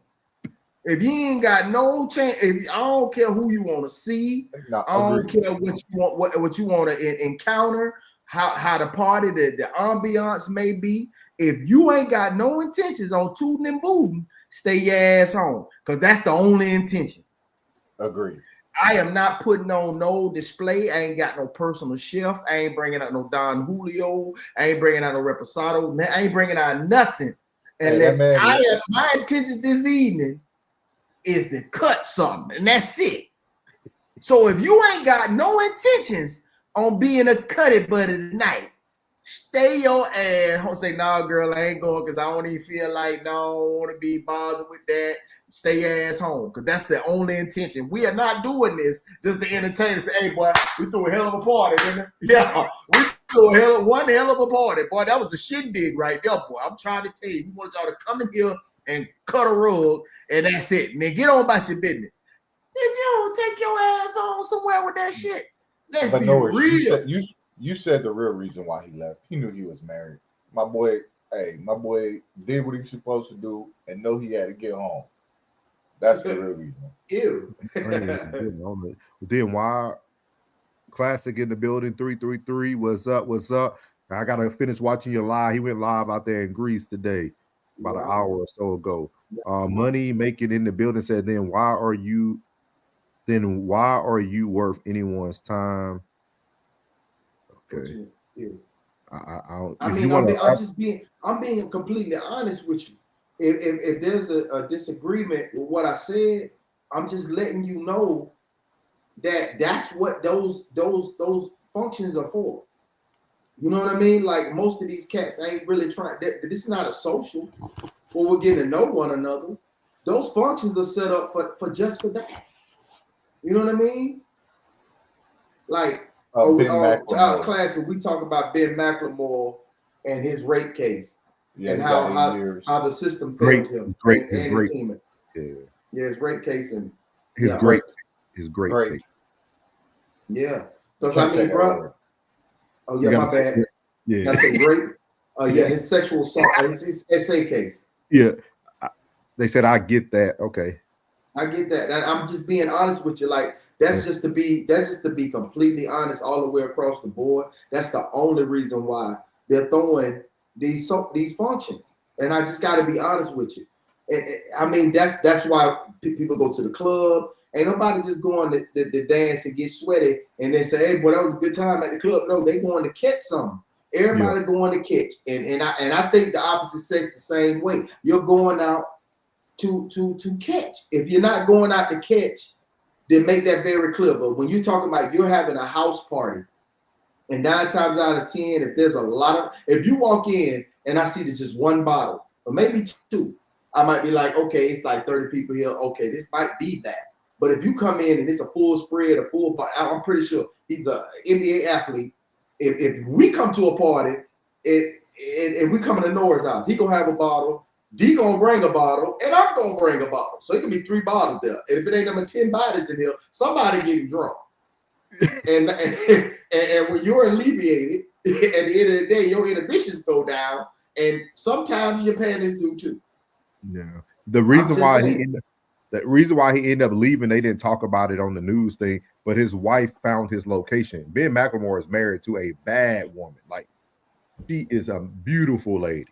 If you ain't got no chance, I don't care who you want to see, I don't care what you want to encounter, how the party, the ambiance may be. If you ain't got no intentions on tooting and booting, stay your ass home, because that's the only intention. Agreed. I am not putting on no display. I ain't got no personal chef. I ain't bringing out no Don Julio. I ain't bringing out no Reposado. I ain't bringing out nothing unless my intentions this evening is to cut something, and that's it. So if you ain't got no intentions on being a cutty buddy tonight, stay your ass home. Say, nah, girl, I ain't going because I don't even feel like, no, I don't want to be bothered with that. Stay your ass home, because that's the only intention. We are not doing this just to entertain and say, hey, boy, we threw a hell of a party, didn't we? Yeah, we threw one hell of a party. Boy, that was a shindig right there, boy. I'm trying to tell you, we want y'all to come in here and cut a rug, and that's it. And then get on about your business. Did you take your ass on somewhere with that shit? Let's be real. You said the real reason why he left. He knew he was married. My boy did what he was supposed to do and know he had to get home. That's the real reason. Ew. Then why Classic in the building, 333. What's up? What's up? I gotta finish watching your live. He went live out there in Greece today, about an hour or so ago. Money making in the building said, then why are you worth anyone's time? Okay. I'm being completely honest with you. If there's a disagreement with what I said, I'm just letting you know that that's what those functions are for. You know what I mean? Like, most of these cats ain't really trying. This is not a social where we're getting to know one another. Those functions are set up for just for that. You know what I mean? Like, classic, we talk about Ben McLemore and his rape case. Yeah, and how the system failed him. His team. His rape case and his great case. Yeah, because I mean, bro. Oh yeah, my bad. Yeah, I say rape. His sexual assault, his SA case. Yeah, they said I get that. Okay, I get that. And I'm just being honest with you. Like, that's just to be completely honest all the way across the board. That's the only reason why they're throwing these functions. And I just got to be honest with you. I mean, that's why people go to the club. Ain't nobody just going to dance and get sweaty and then say, hey, boy, that was a good time at the club. No, they going to catch something. Everybody going to catch. And I think the opposite sex the same way. You're going out to catch. If you're not going out to catch, then make that very clear. But when you're talking about you're having a house party, and 9 times out of 10, if you walk in and I see there's just one bottle, or maybe 2, I might be like, okay, it's like 30 people here. Okay, this might be that. But if you come in and it's a full spread, a full bottle, I'm pretty sure he's an NBA athlete. If we come to a party and we come to Noah's house, he gonna have a bottle, D gonna bring a bottle, and I'm gonna bring a bottle. So it can be 3 bottles there. And if it ain't number 10 bodies in here, somebody getting drunk. and when you're alleviated, at the end of the day, your inhibitions go down, and sometimes your panties do too. Yeah. The reason why he ended up leaving, they didn't talk about it on the news thing, but his wife found his location. Ben McLemore is married to a bad woman. Like, she is a beautiful lady.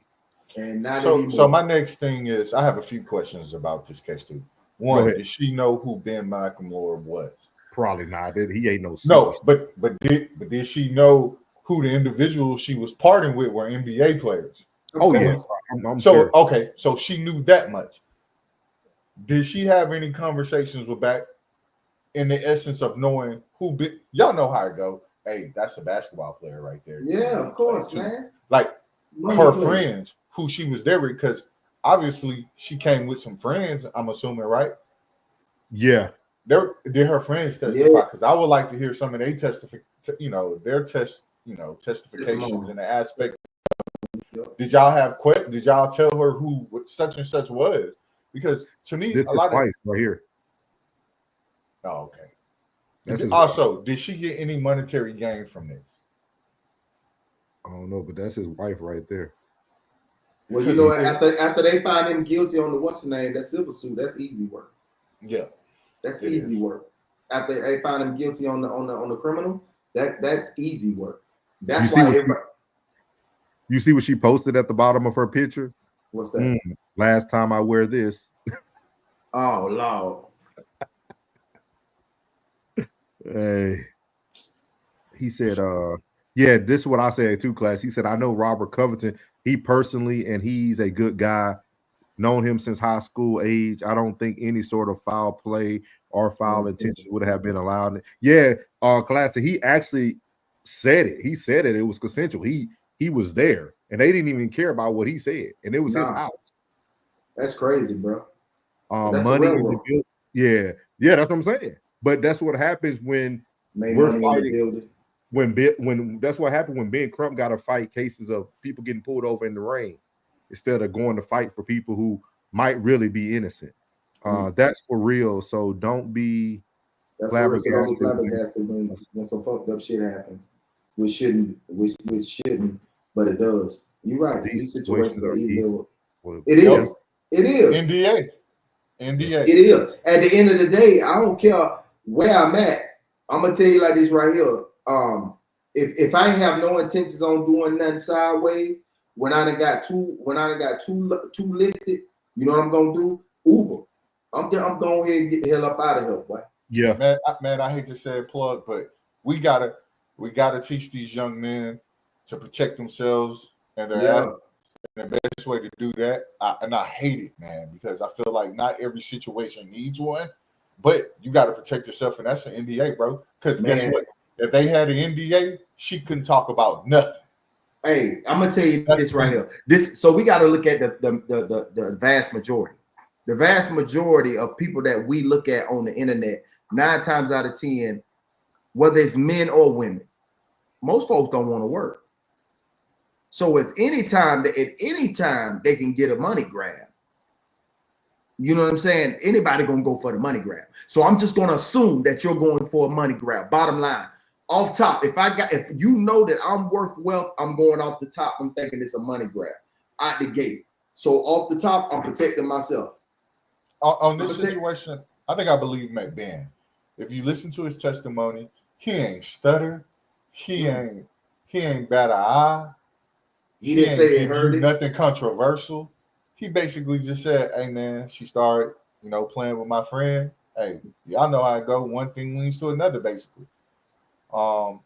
And not so my next thing is, I have a few questions about this case too. One, did she know who Ben McLemore was? Probably not. He ain't no. No, but did she know who the individuals she was partying with were NBA players? Oh yes. I'm so sure. Okay, so she knew that much. Did she have any conversations with back in the essence of knowing who? Y'all know how it go. Hey, that's a basketball player right there. Yeah, of course, man. Like Money her player. friends who she was there with, because obviously she came with some friends. I'm assuming, right? Yeah. Did her friends testify? Because I would like to hear some of their testifications in the aspect. Did y'all tell her who such and such was? Because to me, This a lot is wife of right here. Oh, okay. That's his Also, did she get any monetary gain from this? I don't know, but that's his wife right there. Well, you know, after they find him guilty on the what's the name, that civil suit, that's easy work. Yeah, that's easy work. After they find him guilty on the criminal, that's easy work. That's why everybody. You see what she posted at the bottom of her picture? What's that? Last time I wear this. Oh, Lord. Hey. He said, yeah, this is what I said too, class. He said, I know Robert Covington, he personally, and he's a good guy. Known him since high school age. I don't think any sort of foul play or foul intentions would have been allowed. Yeah, class. He actually said it. He said it. It was consensual. He was there, and they didn't even care about what he said, and it was his house. That's crazy, bro. That's Money in the building. Yeah, that's what I'm saying. But that's what happens when we're fighting. When that's what happened when Ben Crump got to fight cases of people getting pulled over in the rain instead of going to fight for people who might really be innocent. That's for real. So don't be flabbergasted when some fucked up shit happens. Which shouldn't, but it does. You're right. These situations are illegal. It is. NDA. It is. At the end of the day, I don't care where I'm at. I'm gonna tell you like this right here. If I have no intentions on doing nothing sideways, when I done got two lifted, you know what I'm gonna do? Uber. I'm going ahead and get the hell up out of here, boy. Yeah, man. I hate to say it, plug, but we gotta teach these young men to protect themselves and their assets. And the best way to do that, I hate it, man, because I feel like not every situation needs one, but you got to protect yourself, and that's an NDA, bro. Because guess what? If they had an NDA, she couldn't talk about nothing. Hey, I'm gonna tell you this right here. So we got to look at the vast majority. The vast majority of people that we look at on the internet, 9 times out of 10, whether it's men or women, most folks don't want to work. So at any time they can get a money grab, you know what I'm saying? Anybody gonna go for the money grab. So I'm just gonna assume that you're going for a money grab. Bottom line, off top, if you know that I'm worth wealth, I'm going off the top. I'm thinking it's a money grab out the gate. So off the top, I'm protecting myself. On this situation, I think I believe McBain. If you listen to his testimony, he ain't stutter, he ain't bat an eye. He didn't say it hurt it. Nothing controversial. He basically just said, "Hey man, she started, playing with my friend. Hey, y'all know how it go. One thing leads to another, basically." So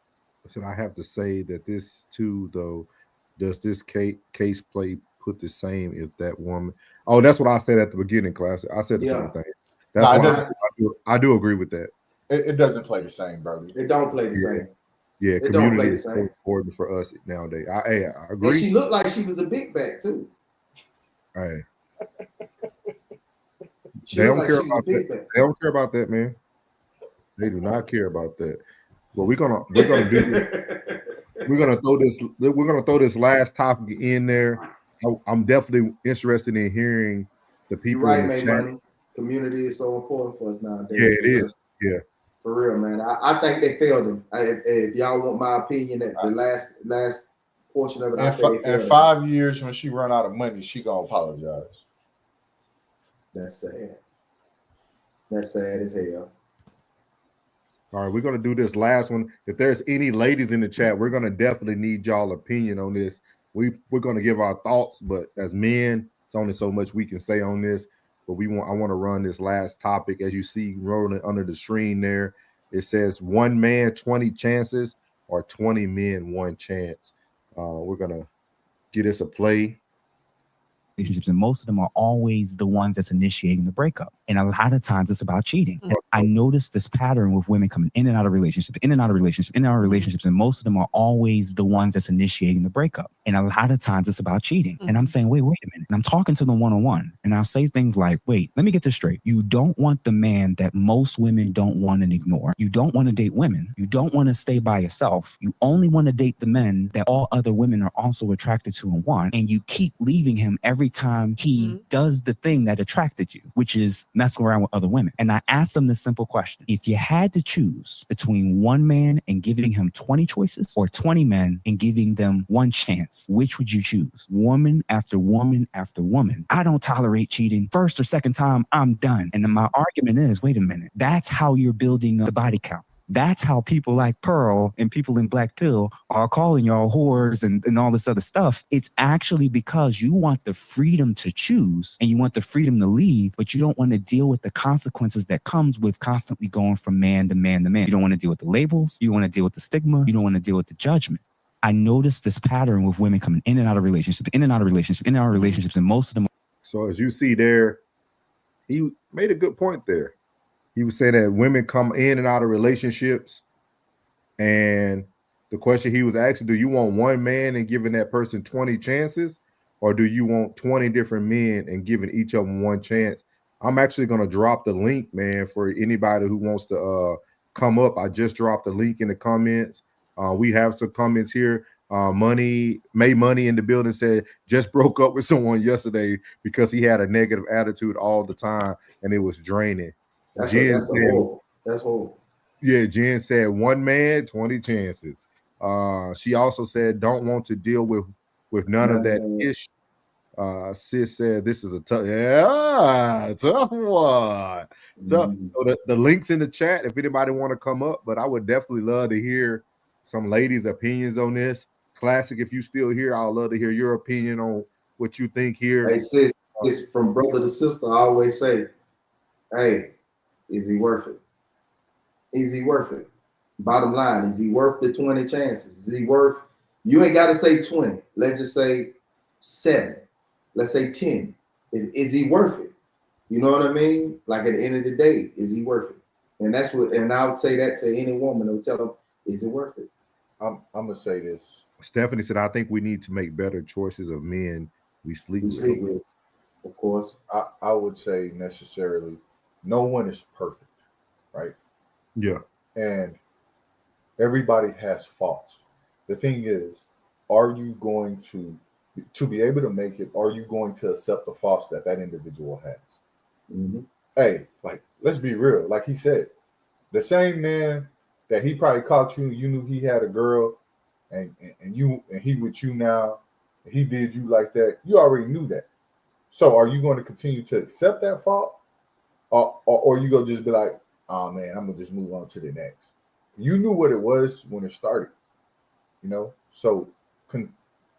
I have to say that this too, though, does this case play put the same if that woman? Oh, that's what I said at the beginning, class. I said the same thing. That's why I do agree with that. It doesn't play the same, brother. It don't play the same. Yeah, community is so important for us nowadays. I agree. And she looked like she was a big bag too. Hey, they don't care about that. They don't care about that, man. They do not care about that. Well, we're gonna throw this last topic in there. I'm definitely interested in hearing the people. You're right, man. Community is so important for us nowadays. Yeah, it is. Yeah. For real, man. I think they failed him. If y'all want my opinion, at the last portion of it, I think in 5 years when she run out of money, she gonna apologize. That's sad. That's sad as hell. All right, we're gonna do this last one. If there's any ladies in the chat, we're gonna definitely need y'all opinion on this. We're gonna give our thoughts, but as men, it's only so much we can say on this. But I want to run this last topic. As you see rolling under the screen there, it says 1 man, 20 chances, or 20 men, 1 chance. We're gonna give this a play. Relationships, and most of them are always the ones that's initiating the breakup. And a lot of times it's about cheating. And I noticed this pattern with women coming in and out of relationships, in and out of relationships, in and out of relationships, and most of them are always the ones that's initiating the breakup. And a lot of times it's about cheating. And I'm saying, wait a minute. And I'm talking to them one-on-one, and I'll say things like, wait, let me get this straight. You don't want the man that most women don't want and ignore. You don't want to date women. You don't want to stay by yourself. You only want to date the men that all other women are also attracted to and want. And you keep leaving him every time he does the thing that attracted you, which is messing around with other women. And I asked him this simple question. If you had to choose between 1 man and giving him 20 choices, or 20 men and giving them 1 chance, which would you choose? Woman after woman after woman. I don't tolerate cheating. First or second time, I'm done. And then my argument is, wait a minute, that's how you're building the body count. That's how people like Pearl and people in Black Pill are calling y'all whores and all this other stuff. It's actually because you want the freedom to choose and you want the freedom to leave, but you don't want to deal with the consequences that comes with constantly going from man to man to man. You don't want to deal with the labels. You don't want to deal with the stigma. You don't want to deal with the judgment. I noticed this pattern with women coming in and out of relationships, in and out of relationships, in and out of relationships, and most of them. So as you see there, he made a good point there. He was saying that women come in and out of relationships, and the question he was asking, do you want 1 man and giving that person 20 chances, or do you want 20 different men and giving each of them 1 chance? I'm actually going to drop the link, man, for anybody who wants to come up. I just dropped the link in the comments. We have some comments here. May Money in the building said just broke up with someone yesterday because he had a negative attitude all the time and it was draining. That's horrible. Yeah, Jen said 1 man, 20 chances. She also said don't want to deal with none of that ish. Sis said this is a tough one. So the link's in the chat if anybody want to come up, but I would definitely love to hear some ladies' opinions on this. Classic, if you still here, I'd love to hear your opinion on what you think here. Hey, sis, from brother to sister, I always say, hey, is he worth it? Is he worth it? Bottom line, is he worth the 20 chances? Is he worth, you ain't got to say 20. Let's just say 7. Let's say 10. Is he worth it? You know what I mean? Like at the end of the day, is he worth it? And that's what, and I would say that to any woman who tell them, is it worth it? I'm gonna say this. Stephanie said, I think we need to make better choices of men we sleep with. Of course. I would say necessarily no one is perfect, right? Yeah. And everybody has faults. The thing is, are you going to be able to make it, are you going to accept the faults that individual has? Mm-hmm. Hey, like, let's be real. Like he said, the same man that he probably caught you, you knew he had a girl, and he with you now, and he did you like that. You already knew that. So are you going to continue to accept that fault, or you gonna just be like, oh man, I'm gonna just move on to the next? You knew what it was when it started, you know. So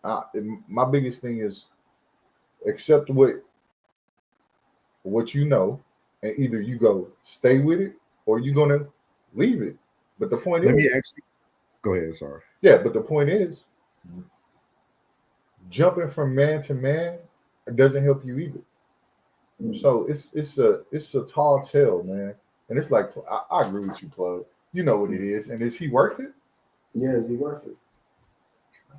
my biggest thing is accept what you know, and either you go stay with it or you're gonna leave it. But the point go ahead, sorry. Yeah, but the point is, jumping from man to man doesn't help you either. So it's a tall tale, man. And it's like, I agree with you, Plug. You know what it is. And is he worth it? Yeah, is he worth it?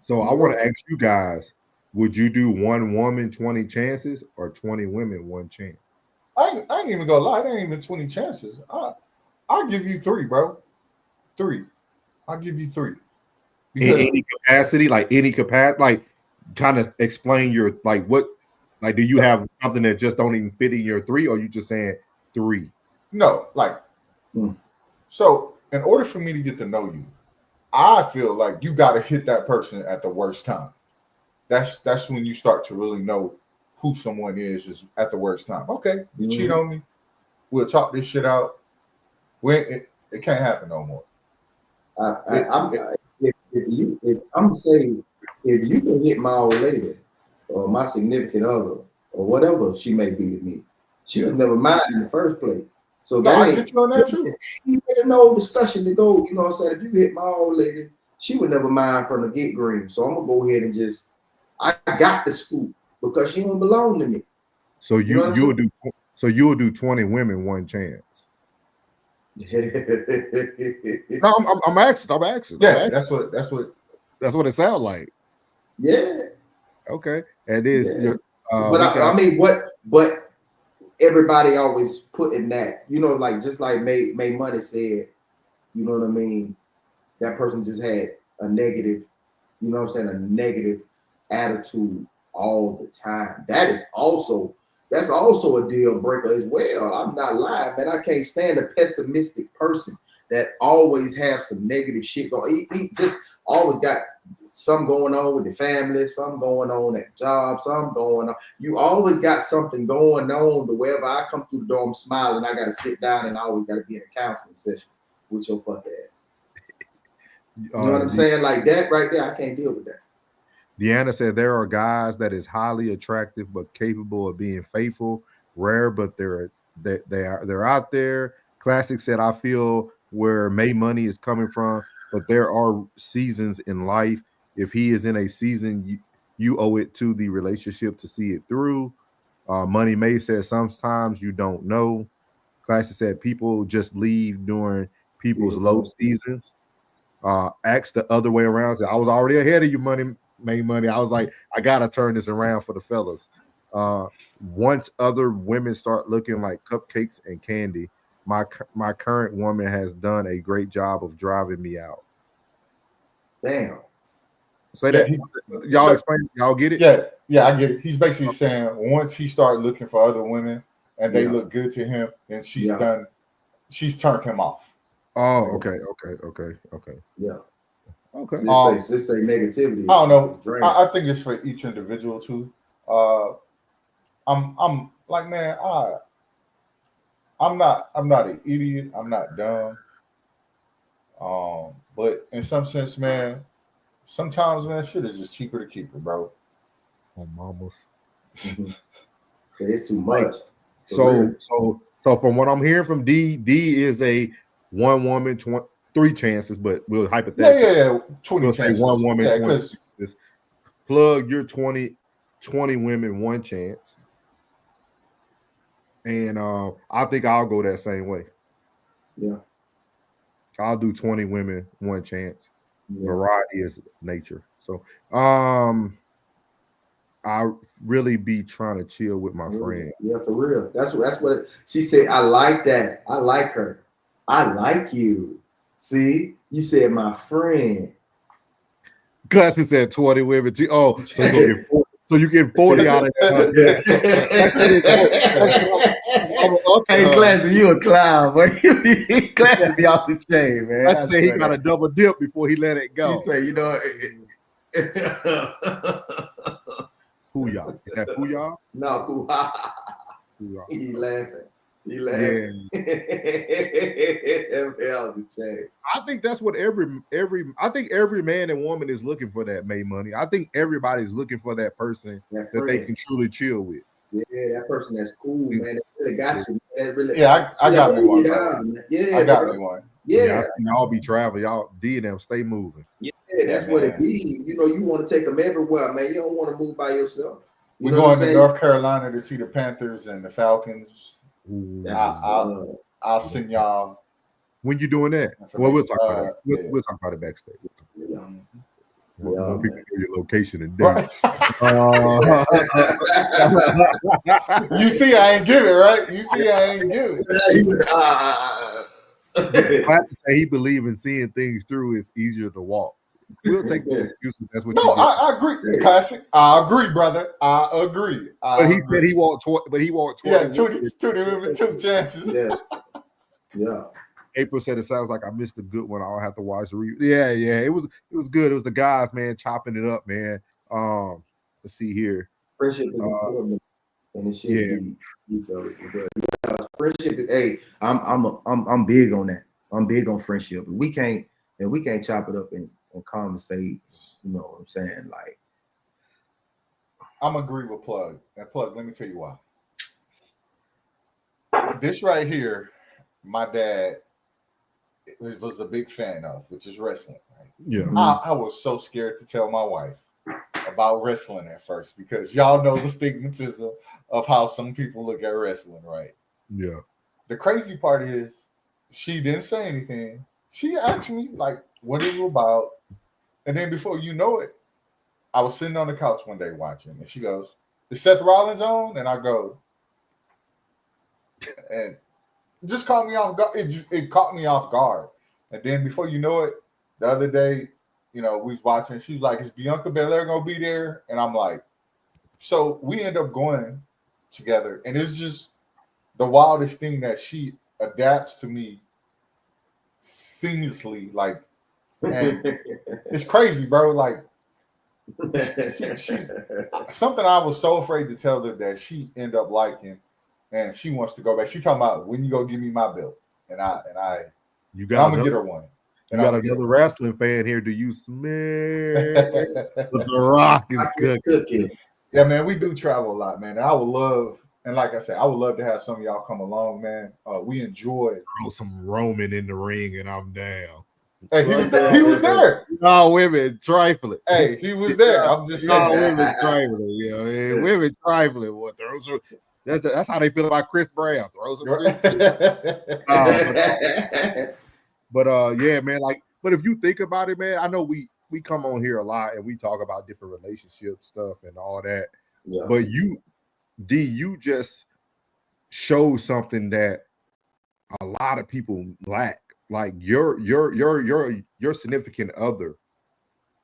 So I want to ask you guys, would you do 1 woman, 20 chances, or 20 women, 1 chance? I ain't even gonna lie, there ain't even 20 chances. I'll give you 3, bro. 3. I'll give you 3. In any capacity, like kind of explain your, like, what, like, do you have something that just don't even fit in your 3, or you just saying 3? No, like So in order for me to get to know you, I feel like you got to hit that person at the worst time. That's when you start to really know who someone is at the worst time. Okay, you cheat on me. We'll talk this shit out. It can't happen no more. If you can hit my old lady or my significant other or whatever she may be to me, she was never mine in the first place. So no, I get you on that too. You ain't no discussion to go. You know what I'm saying? If you hit my old lady, she would never mind from the get green. So I'm gonna go ahead and I got the scoop because she don't belong to me. So you'll do 20 women one chance. No, I'm asking. Yeah, that's what it sounds like. Yeah. Okay. And is but everybody always putting that, like just like May Money said, you know what I mean? That person just had a negative, a negative attitude all the time. That's also a deal breaker as well. I'm not lying, man. I can't stand a pessimistic person that always have some negative shit going. He just always got some going on with the family, some going on at the job, some going on. You always got something going on to wherever I come through the door, I'm smiling. I got to sit down and I always got to be in a counseling session with your fuck ass. You know what I'm saying? Like that right there, I can't deal with that. Deanna said there are guys that is highly attractive but capable of being faithful, rare, but they're out there. Classic said, I feel where May Money is coming from, but there are seasons in life. If he is in a season, you owe it to the relationship to see it through. Money May said sometimes you don't know. Classic said people just leave during people's low seasons. Asked the other way around. Said, I was already ahead of you, May Money. I was like, I gotta turn this around for the fellas. Once other women start looking like cupcakes and candy, my current woman has done a great job of driving me out. Damn. Say that. Y'all explain. Y'all get it? Yeah, I get it. He's basically saying once he started looking for other women and they look good to him, then she's turned him off. Oh, okay. Yeah. Okay. Let's say negativity. I don't know. I think it's for each individual too. I'm like, man, I'm not an idiot. I'm not dumb. But in some sense, man, sometimes, man, shit is just cheaper to keep it, bro. Oh, mamas. It's too much. So from what I'm hearing from D is a one woman, 3 chances, but we'll hypothetically. Yeah. 20 chances. One woman, 20 chances. Plug your 20 women, 1 chance. And I think I'll go that same way. Yeah. I'll do 20 women, 1 chance. Yeah. Variety is nature. So I really be trying to chill with my friend. Yeah, for real. That's what she said. I like that. I like her. I like you. See, you said my friend. Classic said 20 women. Oh, so you get 40 out of that. Hey, Classic, you a clown, but Classic be off the chain, man. I say he got a double dip before he let it go. He say, Who y'all? Is that who y'all? No, who? He laughing. Yeah. I think that's what every man and woman is looking for, that May Money. I think everybody's looking for that person that they can truly chill with. Yeah, that person that's cool, man. That really got you. That really, I got me one. Yeah, I got me one. Yeah, I see y'all be traveling. Y'all D and them stay moving. Yeah, that's what it be. You want to take them everywhere, man. You don't want to move by yourself. We're going to North Carolina to see the Panthers and the Falcons. I'll send y'all. When you doing that? Well, we'll talk about it. We'll talk about it backstage. More people know your location and date. You see, I ain't give it, right? You see, I ain't give it. Classic say he believe in seeing things through. It's easier to walk. We'll take the excuses. That's what. No, I agree. Classic. I agree, brother. I agree. But he said he walked. But he walked 20. Yeah, 2 chances. Yeah. April said it sounds like I missed a good one. I'll have to watch the yeah. It was good. It was the guys, man, chopping it up, man. Let's see here. Friendship is important, and it should be you fellas. Friendship is. Hey, I'm big on that. I'm big on friendship. We can't chop it up and conversate. You know what I'm saying? Like, I'm agree with Plug. And Plug, let me tell you why. This right here, my dad was a big fan of, which is wrestling. Right? Yeah. I was so scared to tell my wife about wrestling at first because y'all know the stigmatism of how some people look at wrestling, right? Yeah. The crazy part is she didn't say anything. She asked me, like, what is it about? And then before you know it, I was sitting on the couch one day watching, and she goes, "Is Seth Rollins on?" And I go, and just caught me off guard. It caught me off guard. And then before you know it, the other day, you know, we was watching. She was like, "Is Bianca Belair gonna be there?" And I'm like, so we end up going together, and it's just the wildest thing that she adapts to me seamlessly. Like, and it's crazy, bro. Like, she something I was so afraid to tell her that she end up liking, and she wants to go back. She talking about when you go give me my belt, and I'm gonna get her one. You got another wrestling fan here. Do you smell what the Rock is cooking? Yeah, man, we do travel a lot, man. And I would love, and like I said, I would love to have some of y'all come along, man. We enjoy some Roman in the ring, and I'm down. Hey, he was there. No, women trifling. Hey, he was there. I'm just saying. No, women trifling. You know, yeah, women trifling. What throws are, that's how they feel about Chris Brown. Throws but yeah, man. Like, but if you think about it, man, I know we come on here a lot and we talk about different relationship stuff and all that. Yeah. But you just show something that a lot of people lack. Like your significant other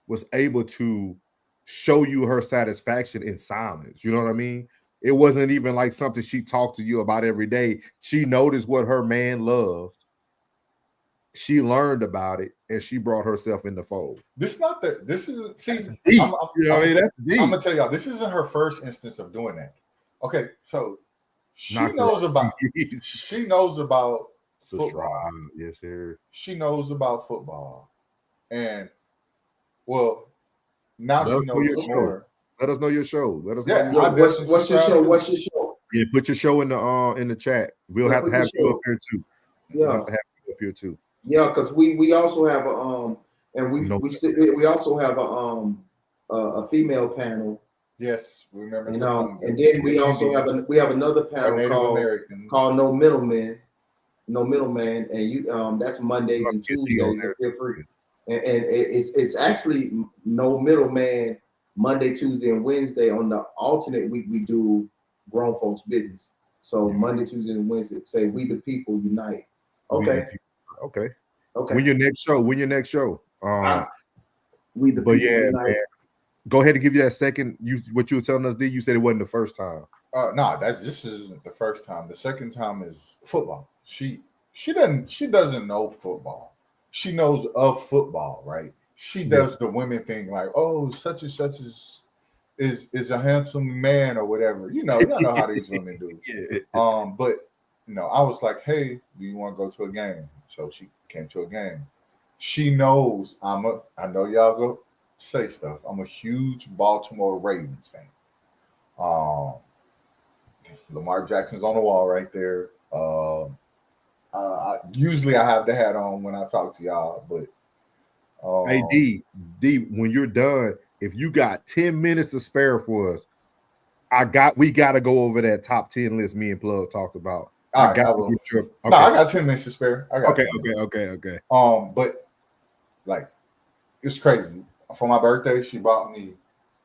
was able to show you her satisfaction in silence. You know what I mean? It wasn't even like something she talked to you about every day. She noticed what her man loved. She learned about it, and she brought herself in the fold. This is deep. You know what I mean? That's deep. I'm gonna tell y'all, this isn't her first instance of doing that. Okay, so she knows about football. Yes, sir. She knows about football, and well, now she knows more. Let us know your show. Let us know. Yeah, what's your show? What's your show? Yeah, put your show in the chat. We'll have to have you up here too. Yeah, we'll have to have you up here too. Yeah, because we also have we also have a female panel. Yes, we remember. You know, and then we also have another panel called No Middleman. No Middleman, and you that's Mondays and Tuesdays if you're free. And it's actually No Middleman Monday, Tuesday, and Wednesday. On the alternate week, we do grown folks business. So Monday, Tuesday, and Wednesday, say We the People Unite. Okay. Okay. When your next show? We the People Unite. Man, go ahead and give you that second. What you were telling us, D. You said it wasn't the first time. No, this isn't the first time. The second time is football. She doesn't know football. She knows of football, right? She does the women thing, like, oh, such and such is a handsome man or whatever. You know how these women do. But I was like, hey, do you want to go to a game? So she came to a game. She knows I know y'all go say stuff. I'm a huge Baltimore Ravens fan. Lamar Jackson's on the wall right there. Usually I have the hat on when I talk to y'all, but hey D, when you're done, if you got 10 minutes to spare for us, we gotta go over that top 10 list me and Plug talked about. All right, I got 10 minutes to spare. Okay. But like, it's crazy. For my birthday, she bought me.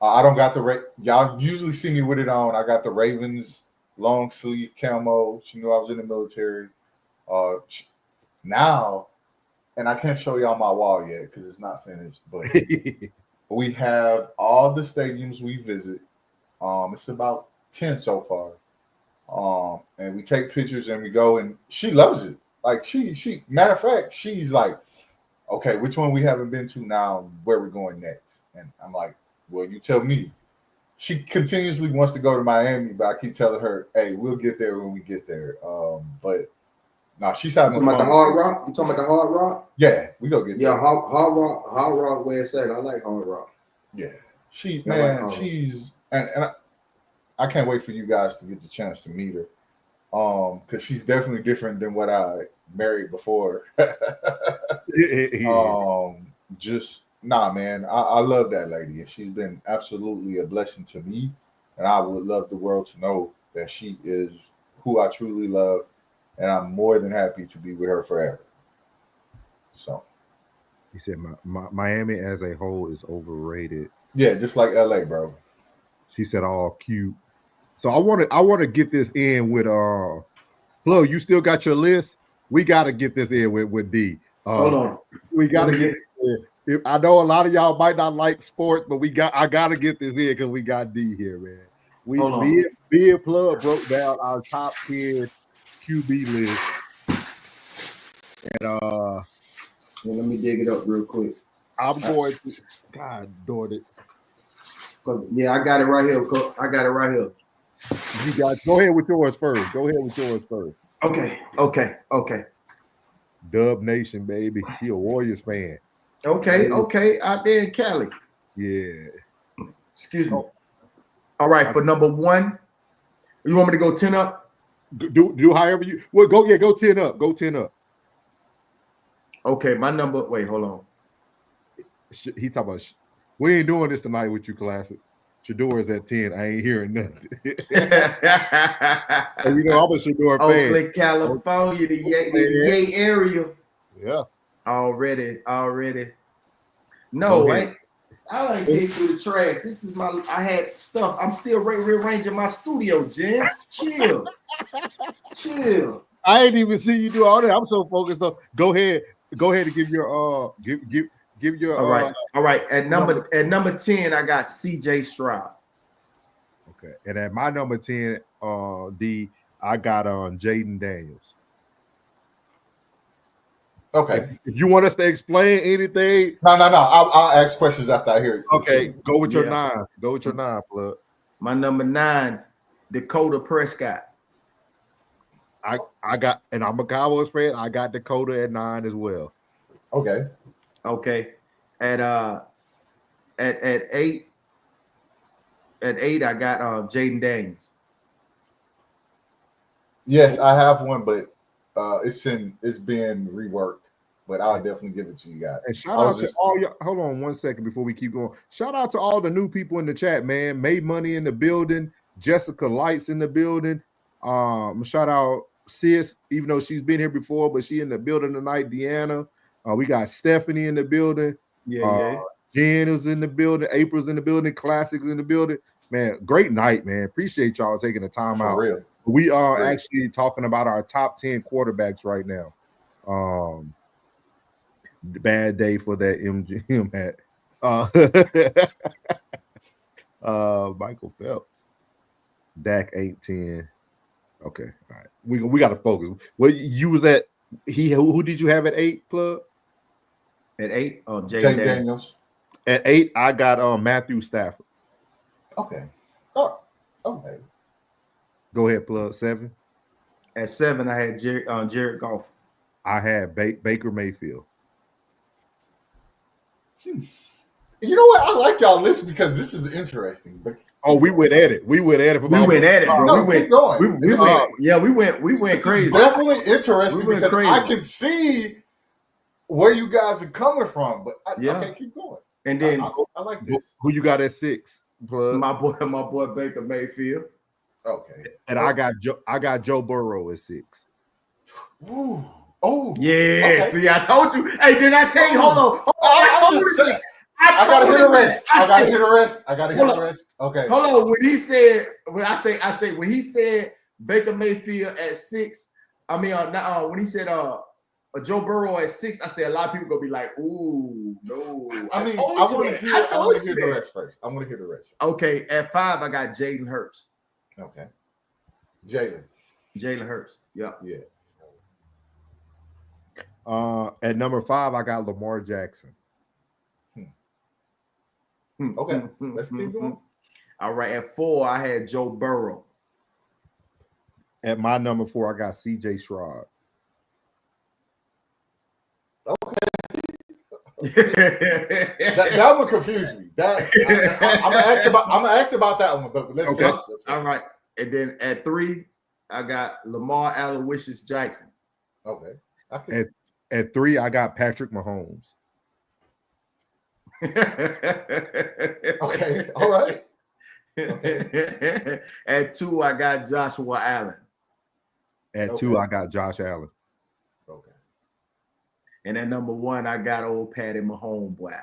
I don't got y'all usually see me with it on. I got the Ravens long sleeve camo. She knew I was in the military. Now, and I can't show y'all my wall yet because it's not finished. But we have all the stadiums we visit. It's about 10 so far. And we take pictures and we go, and she loves it. Like she matter of fact, she's like, okay, which one we haven't been to now? Where we're going next? And I'm like, well, you tell me. She continuously wants to go to Miami, but I keep telling her, hey, we'll get there when we get there. But no, she's having fun. You talking about the Hard Rock? You talking about the Hard Rock? Yeah, we go get there. Yeah, Hard Rock where it's at. I like Hard Rock. Yeah. She's and I can't wait for you guys to get the chance to meet her. Because she's definitely different than what I married before. Nah, man, I love that lady, and she's been absolutely a blessing to me. And I would love the world to know that she is who I truly love, and I'm more than happy to be with her forever. So, he said, Miami as a whole is overrated. Yeah, just like LA, bro. She said, all cute. So I want to get this in with Flo. You still got your list? We got to get this in with D. Hold on. We got to get this in. I know a lot of y'all might not like sports, but I gotta get this in because we got D here, man. Me and Plug broke down our top 10 QB list. And let me dig it up real quick. I'm going to God darn it. Yeah, I got it right here. I got it right here. You guys go ahead with yours first. Okay. Dub Nation, baby. She a Warriors fan. Okay. Out there in Cali. Yeah. Excuse me. All right, for number 1, you want me to go 10 up? Do however you. Well, go 10 up. Go 10 up. Okay, my number. Wait, hold on. He talking about. We ain't doing this tonight with you, Classic. Shador is at 10. I ain't hearing nothing. And you know I'm a Shador fan. Oakland, California, the Yay area. Yeah. Already. No, I like getting through the trash. This is I had stuff. I'm still rearranging my studio, Jim. Chill. I ain't even see you do all that. I'm so focused on. Go ahead and give your give your all right. At number 10, I got CJ Stroud. Okay. And at my number 10, I got Jaden Daniels. Okay. If you want us to explain anything, no. I'll ask questions after I hear it. Okay, go with your 9. Go with your 9, Plug. My number 9, Dakota Prescott. I got, and I'm a Cowboys fan. I got Dakota at 9 as well. Okay. At 8, I got Jaden Daniels. Yes, I have one, but it's being reworked. But I'll definitely give it to you guys. And shout out to all y'all. Hold on 1 second before we keep going. Shout out to all the new people in the chat, man. Made Money in the building. Jessica Lights in the building. Shout out Sis, even though she's been here before, but she in the building tonight. Deanna. We got Stephanie in the building. Yeah. Jen is in the building. April's in the building. Classics in the building. Man, great night, man. Appreciate y'all taking the time out. For real. We are actually talking about our top 10 quarterbacks right now. Bad day for that MGM hat. Michael Phelps. Dak 8-10. Okay, all right. We got to focus. Well, you was at who did you have at 8, Plug? At 8, Jay Daniels. At 8, I got Matthew Stafford. Okay. Oh, okay. Go ahead, Plug. 7. At 7, I had Jared Goff. I had Baker Mayfield. You know what? I like y'all list because this is interesting. But we went at it. We went at it, bro. No, keep going. We went crazy. Definitely interesting because I can see where you guys are coming from. But okay, keep going. And then I like this. Who you got at 6? Plug? My boy Baker Mayfield. Okay. And I got Joe Burrow at 6. Ooh. Oh yeah! Okay. See, I told you. Hey, did I tell you? Hold on. I gotta hear the rest. I gotta hear the rest. Okay. Hold on. When he said, when he said Baker Mayfield at 6, I mean, when he said Joe Burrow at 6, I said a lot of people gonna be like, "Ooh, no." I want to hear the rest first. I want to hear the rest. Okay. At 5, I got Jalen Hurts. Okay. Jalen Hurts. Yeah. At number 5, I got Lamar Jackson. Okay, let's keep going. All right, at 4, I had Joe Burrow. At my number 4, I got CJ Stroud. That one confused me. I'm gonna ask about that one, but let's okay. All right, and then at 3, I got Lamar Aloysius Jackson. Okay. At 3, I got Patrick Mahomes. Okay, all right. Okay. At 2, I got Joshua Allen. At 2, I got Josh Allen. Okay. And at number 1, I got old Patty Mahomes, boy.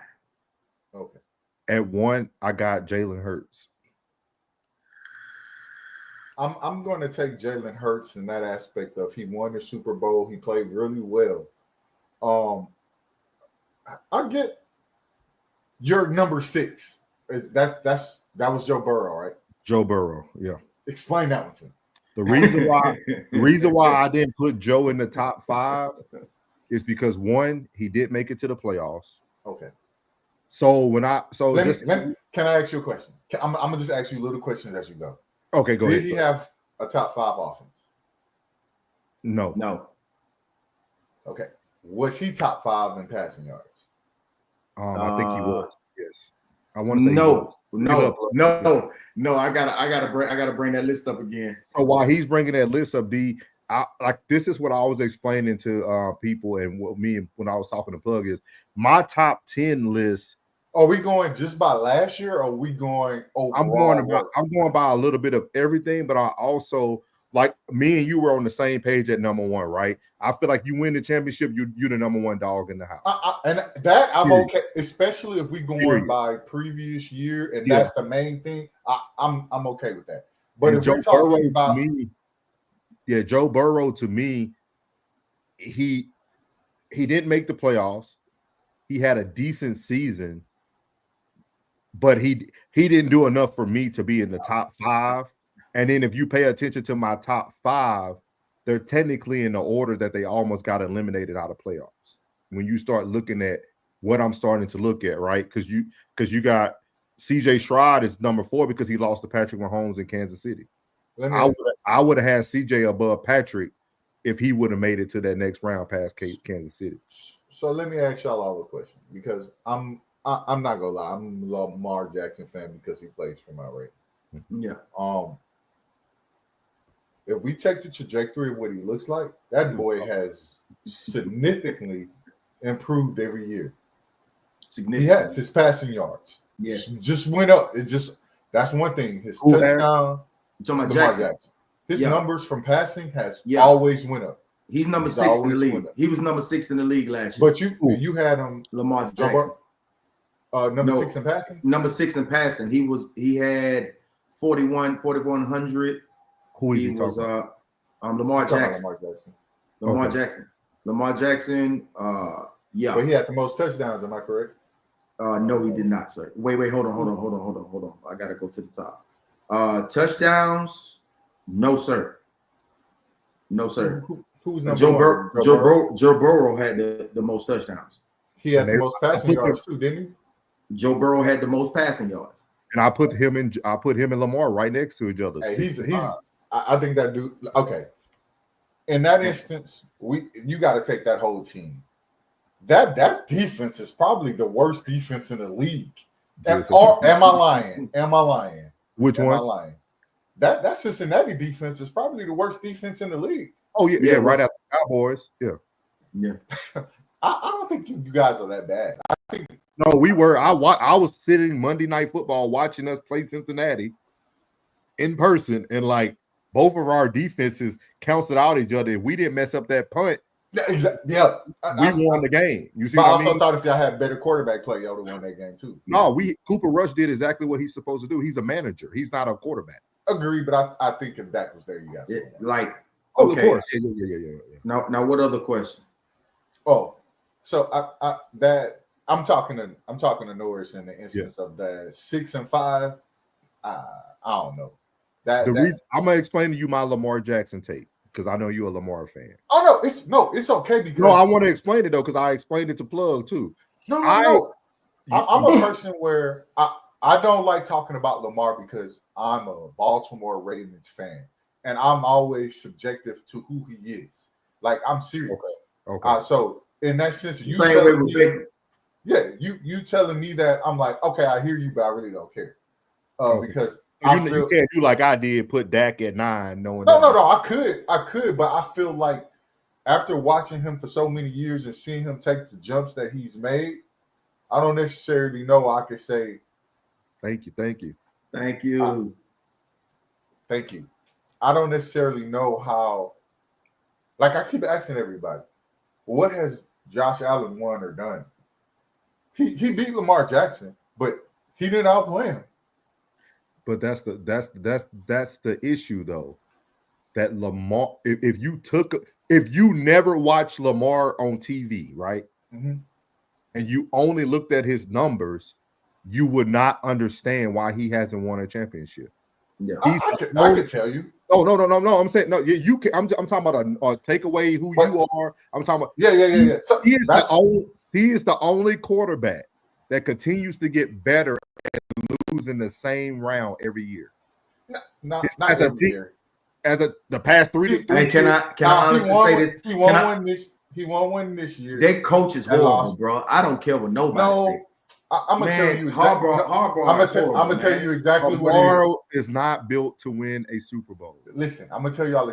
Okay. At 1, I got Jalen Hurts. I'm going to take Jalen Hurts in that aspect of he won the Super Bowl. He played really well. I get your number 6. That was Joe Burrow, right? Joe Burrow, yeah. Explain that one to me. The reason why I didn't put Joe in the top 5 is because 1, he did make it to the playoffs. Okay. So can I ask you a question? I'm gonna just ask you little questions as you go. Okay, go ahead. Did he have a top 5 offense? No. Okay. Was he top 5 in passing yards? I think he was. Yes. I want to say no. I gotta bring that list up again. So while he's bringing that list up, this is what I was explaining to people, and what when I was talking to Plug is my top 10 list. Are we going just by last year, or are we going overall? I'm going by a little bit of everything, but I also, like, me and you were on the same page at number 1, right? I feel like you win the championship, you're the number 1 dog in the house. And that I'm okay, especially if we going by previous year, and that's the main thing. I'm okay with that. But if we're talking about Joe Burrow, to me, he didn't make the playoffs. He had a decent season, but he didn't do enough for me to be in the top 5. And then if you pay attention to my top 5, they're technically in the order that they almost got eliminated out of playoffs. When you start looking at what I'm starting to look at, right? Because you got CJ Stroud is number 4 because he lost to Patrick Mahomes in Kansas City. I would have had CJ above Patrick if he would have made it to that next round past Kansas City. So let me ask y'all all a question, because I'm not gonna lie, I'm a Lamar Jackson fan because he plays for my Ravens. Yeah. If we take the trajectory of what he looks like, that boy has significantly improved every year. He has his passing yards. Yes, just went up. That's one thing. His touchdown. Lamar Jackson. His numbers from passing has always went up. He's number 6 in the league. He was number 6 in the league last year. But you had him, Lamar Jackson. Number 6 in passing. Number 6 in passing. He had 4,100. Who is he talking about? Lamar Jackson. Lamar Jackson. Yeah. But he had the most touchdowns. Am I correct? No, he did not, sir. Wait. Hold on. I gotta go to the top. Touchdowns. No, sir. Who's number Joe 1? Joe Burrow had the most touchdowns. He had the most passing yards too, didn't he? Joe Burrow had the most passing yards. And I put him and Lamar right next to each other. Hey, I think that dude. Okay, in that instance, you got to take that whole team. That defense is probably the worst defense in the league. Am I lying? Which one? Am I lying? That Cincinnati defense is probably the worst defense in the league. Oh yeah, right after the Cowboys. Yeah. I don't think you guys are that bad. I think no, we were. I was sitting Monday Night Football watching us play Cincinnati in person, and like both of our defenses canceled out each other. If we didn't mess up that punt, exactly. We won the game. You see, but what I I also mean? thought if y'all had better quarterback play, y'all would have won that game too. No, Cooper Rush did exactly what he's supposed to do. He's a manager. He's not a quarterback. Agree, but I think if Dak was there, you guys. Of course. Yeah. Now, what other question? Oh, so I'm talking to Norris in the instance of that 6 and 5. I don't know. I'm gonna explain to you my Lamar Jackson take, because I know you're a Lamar fan. Oh it's okay because I want to explain it though because I explained it to Plug too. No. I'm a person where I don't like talking about Lamar because I'm a Baltimore Ravens fan, and I'm always subjective to who he is. Like I'm serious. Okay. So in that sense, you Same way telling with me, Baker. yeah, you telling me that I'm like, okay, I hear you, but I really don't care. Because you can't do like I did, put Dak at 9, knowing no, I could, but I feel like after watching him for so many years and seeing him take the jumps that he's made, I don't necessarily know I could say thank you. Thank you. I don't necessarily know how. Like I keep asking everybody, what has Josh Allen won or done? He beat Lamar Jackson, but he didn't outplay him. But that's the issue though. That Lamar, if you never watched Lamar on TV, right? Mm-hmm. And you only looked at his numbers, you would not understand why he hasn't won a championship. Yeah, I could tell you. No. I'm saying no. You can. I'm talking about a take away who you are. I'm talking about. Yeah. So he is the only quarterback that continues to get better and lose in the same round every year. Not every year. The past three. Hey, can I honestly say this? He won one this year. Their coach is horrible, bro. I don't care what nobody says. I'm gonna tell you. Harbaugh. I'm gonna tell you exactly what Lamar is not built to win a Super Bowl. Listen, I'm gonna tell y'all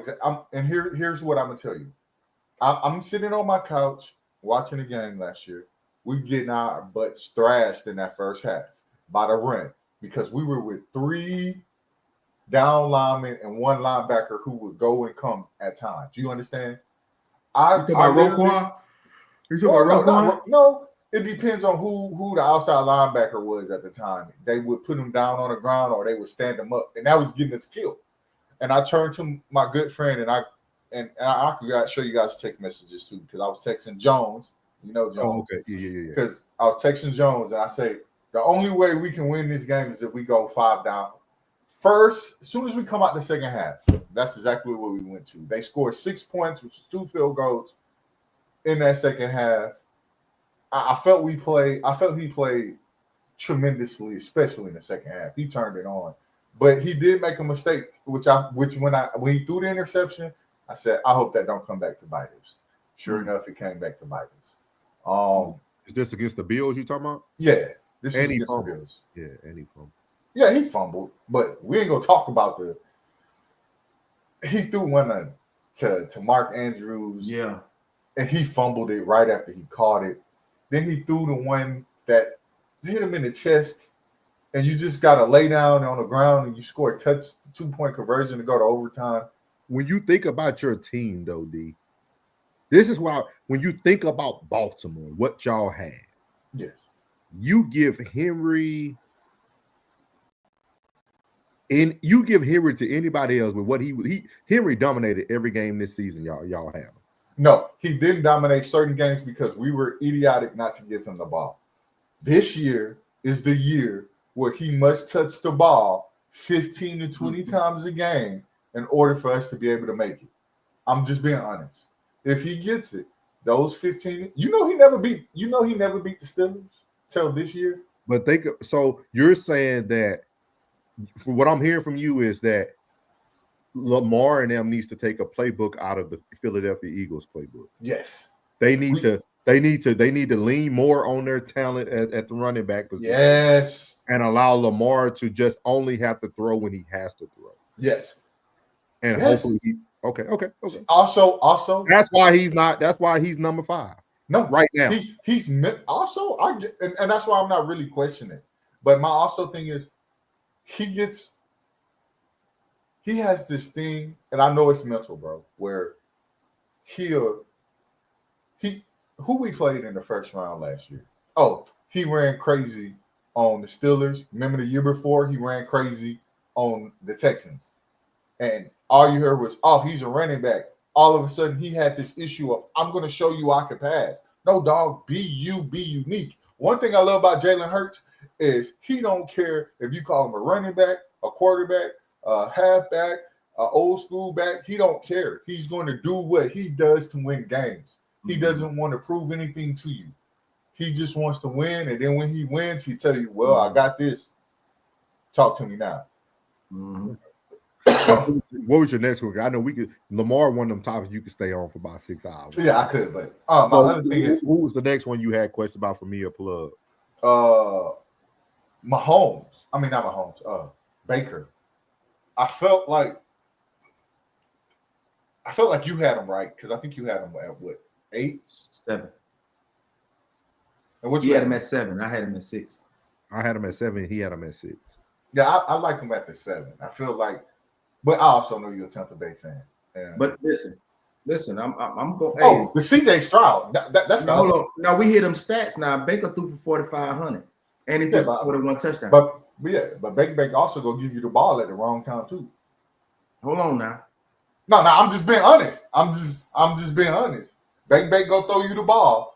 and here's what I'm gonna tell you. I'm sitting on my couch watching the game last year. We getting our butts thrashed in that first half by the run because we were with 3 down linemen and 1 linebacker who would go and come at times. Do you understand? You talking about Roquan? You talking about Roquan? No. It depends on who the outside linebacker was at the time. They would put him down on the ground or they would stand him up, and that was getting us killed. And I turned to my good friend, and I could show you guys text messages too because I was texting Jones. You know Jones. Oh, okay. Yeah. Because I was texting Jones, and I say the only way we can win this game is if we go 5 down. First, as soon as we come out the second half, that's exactly what we went to. They scored 6 points, which is 2 field goals in that second half. I felt he played tremendously, especially in the second half. He turned it on, but he did make a mistake, when he threw the interception, I said, I hope that don't come back to bite us. Sure enough, it came back to bite us. Is this against the Bills you talking about? Yeah, this and is he against the fumbled. Bills. Yeah, and he fumbled. Yeah, he fumbled, but we ain't gonna talk about he threw one to Mark Andrews. Yeah, and he fumbled it right after he caught it. Then he threw the one that hit him in the chest, and you just got to lay down on the ground and you score a 2-point conversion to go to overtime. When you think about your team, though, D, this is why when you think about Baltimore, what y'all had, yes, you give Henry to anybody else with what Henry dominated every game this season. Y'all have. No, he didn't dominate certain games because we were idiotic not to give him the ball. This year is the year where he must touch the ball 15 to 20 times a game in order for us to be able to make it. I'm just being honest. If he gets it, those 15, he never beat the Steelers till this year. But so you're saying that, for what I'm hearing from you is that Lamar and them needs to take a playbook out of the Philadelphia Eagles playbook. Yes. They need to lean more on their talent at the running back position. Yes. And allow Lamar to just only have to throw when he has to throw. Yes. And hopefully okay. Also that's why he's number 5. No, right now. He's also and that's why I'm not really questioning. But my also thing is he has this thing, and I know it's mental, bro, where who we played in the first round last year. Oh, he ran crazy on the Steelers. Remember the year before, he ran crazy on the Texans. And all you heard was, oh, he's a running back. All of a sudden, he had this issue of, I'm going to show you I can pass. No, dog, be you, be unique. One thing I love about Jalen Hurts is he don't care if you call him a running back, a quarterback, a halfback, old school back, he don't care. He's going to do what he does to win games. He doesn't want to prove anything to you. He just wants to win, and then when he wins, he tell you, "Well, I got this. Talk to me now." What was your next one? I know we could. Lamar, one of them topics you could stay on for about 6 hours. Yeah, I could, but my other thing is, who was the next one you had question about for me or plug? Mahomes. I mean, not Mahomes. Baker. I felt like you had him right because I think you had him at what, 8, 7. And what you you had him at 7. I had him at 6. I had him at 7. He had him at 6. Yeah, I like him at the 7. I feel like, but I also know you're a Tampa Bay fan. Yeah. But listen, I'm going. Oh, the CJ Stroud. That's hold on. Now we hear them stats. Now Baker threw for 4,500, and he threw for 41 touchdowns. But Baker also gonna give you the ball at the wrong time too. Hold on now. No, I'm just being honest. I'm just being honest. Baker gonna throw you the ball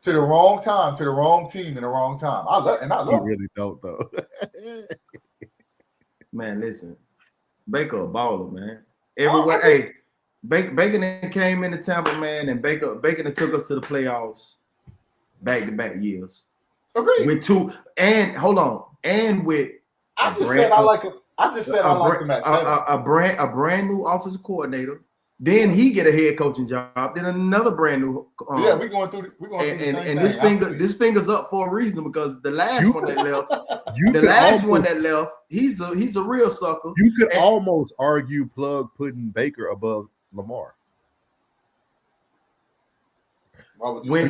to the wrong time, to the wrong team in the wrong time. I love He really don't though. Man, listen, Baker a baller, man. Everywhere, hey, Baker then came into Tampa, man, and Baker then took us to the playoffs back-to-back years. Agreed. With 2 and hold on, and with I just said I like him. I just said I like him at 7. A brand new offensive coordinator. Then he get a head coaching job. Then another brand new. Yeah, we're going through the same and thing. this finger's up for a reason because the last one that left, he's a real sucker. You could almost argue plug putting Baker above Lamar. They're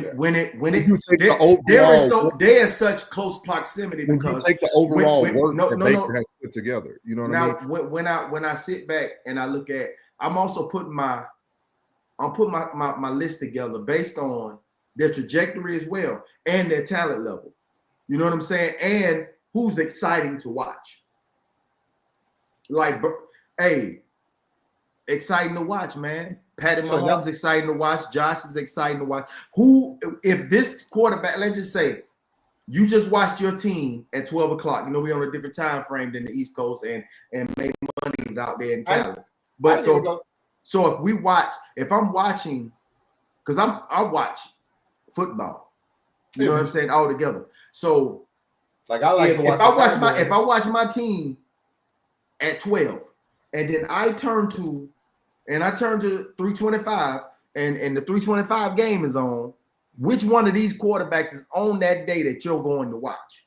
in such close proximity because you take the overall work that Baker has put together. You know what I mean? When I sit back and I look at, I'm also putting my list together based on their trajectory as well and their talent level. You know what I'm saying? And who's exciting to watch. Like, hey, exciting to watch, man. Patty Mahomes exciting to watch. Josh is exciting to watch. Who, if this quarterback, let's just say, you just watched your team at 12 o'clock. You know, we're on a different time frame than the East Coast, and maybe money's out there in Cali. But so if I'm watching, because I watch football, you know what I'm saying, all together. So like I like if I watch my team at 12, and then I turn to 325, and the 325 game is on, which one of these quarterbacks is on that day that you're going to watch?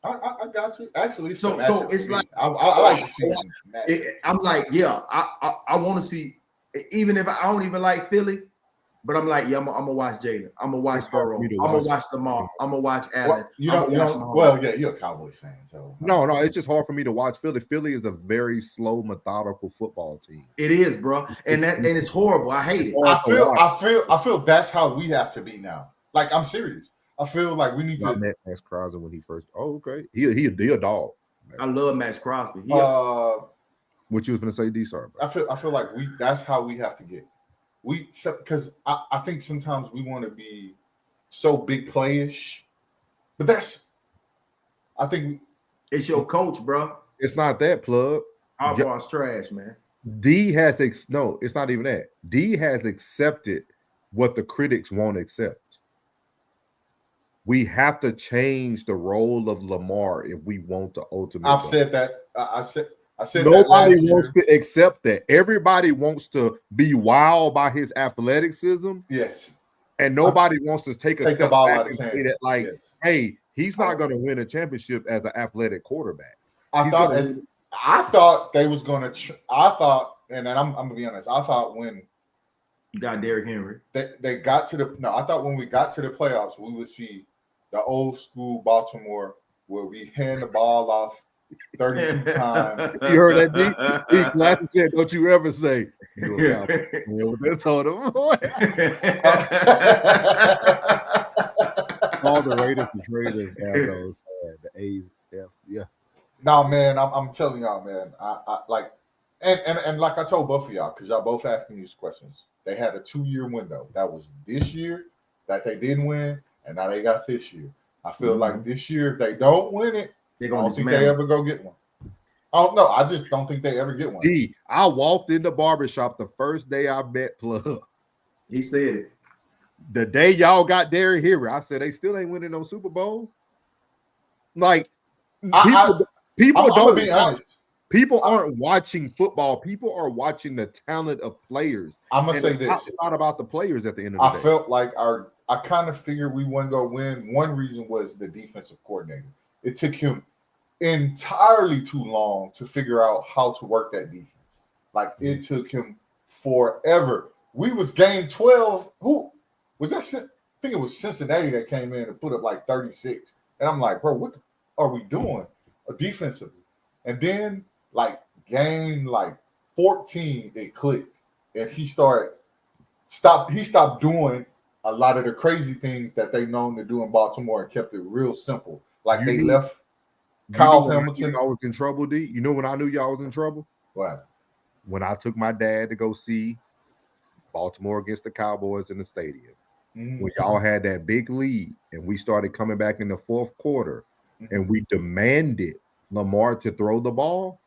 I got you. Actually, so it's like I like to see I'm like, yeah, I want to see, even if I don't even like Philly, but I'm like, yeah, I'm gonna watch Jalen. I'm gonna watch Burrow. I'm gonna watch Lamar. I'm gonna watch Allen. Well, yeah, you're a Cowboys fan, so no, it's just hard for me to watch Philly. Philly is a very slow, methodical football team. It is, bro, and it's horrible. I hate it. I feel that's how we have to be now. Like, I'm serious. I feel like we need to. I met Max Crosby when he first. Oh, okay. He a dog. I love Max Crosby. What you was gonna say, D-Sar? I feel like that's how we have to get. Because I think sometimes we want to be so big playish, but I think it's your coach, bro. It's not that, plug. Harbaugh's trash, man. No, it's not even that. D has accepted what the critics won't accept. We have to change the role of Lamar if we want to ultimately. I've said that. I said nobody wants to accept that. Everybody wants to be wowed by his athleticism. Yes. And nobody wants to take a step ball back out and of say that, like, yes. Hey, he's not going to win a championship as an athletic quarterback. I thought they was going to. And I'm going to be honest. I thought when you got Derrick Henry, they got to the. No, I thought when we got to the playoffs, we would see the old school Baltimore where we hand the ball off 32 times. You heard that, D? Glasses said, "Don't you ever say you're a Cowboy." You know what they told him? All the Raiders and Raiders have those. The A's, yeah. No, man, I'm telling y'all, man. I like, and like I told both of y'all, because y'all both asking these questions. They had a 2-year window. That was this year that they didn't win, and now they got this year. I feel like this year, if they don't win it, I don't think they ever go get one. I don't know. I just don't think they ever get one. I walked in the barbershop the first day I met Plug. He said it. The day y'all got Derrick Henry, I said they still ain't winning no Super Bowl. Like people don't be honest. People aren't watching football. People are watching the talent of players. I'm gonna say this. It's not about the players at the end of the day. I felt like I kind of figured we wouldn't go win. One reason was the defensive coordinator. It took him entirely too long to figure out how to work that defense. Like it took him forever. We was game 12. Who was that? I think it was Cincinnati that came in and put up like 36. And I'm like, bro, what are we doing defensively? And then like game like 14, it clicked. And he stopped doing a lot of the crazy things that they known to do in Baltimore and kept it real simple. Like they left Kyle Hamilton. I was in trouble, D. You know when I knew y'all was in trouble? What? When I took my dad to go see Baltimore against the Cowboys in the stadium. When y'all had that big lead and we started coming back in the fourth quarter and we demanded Lamar to throw the ball,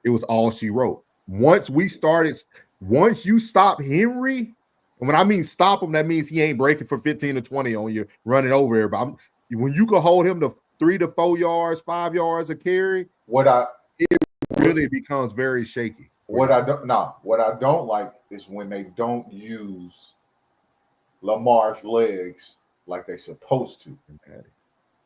it was all she wrote. Once you stop Henry, and when I mean stop him, that means he ain't breaking for 15 to 20 on you, running over everybody. When you can hold him to 3 to 4 yards, 5 yards a carry, it really becomes very shaky. What I don't like is when they don't use Lamar's legs like they're supposed to.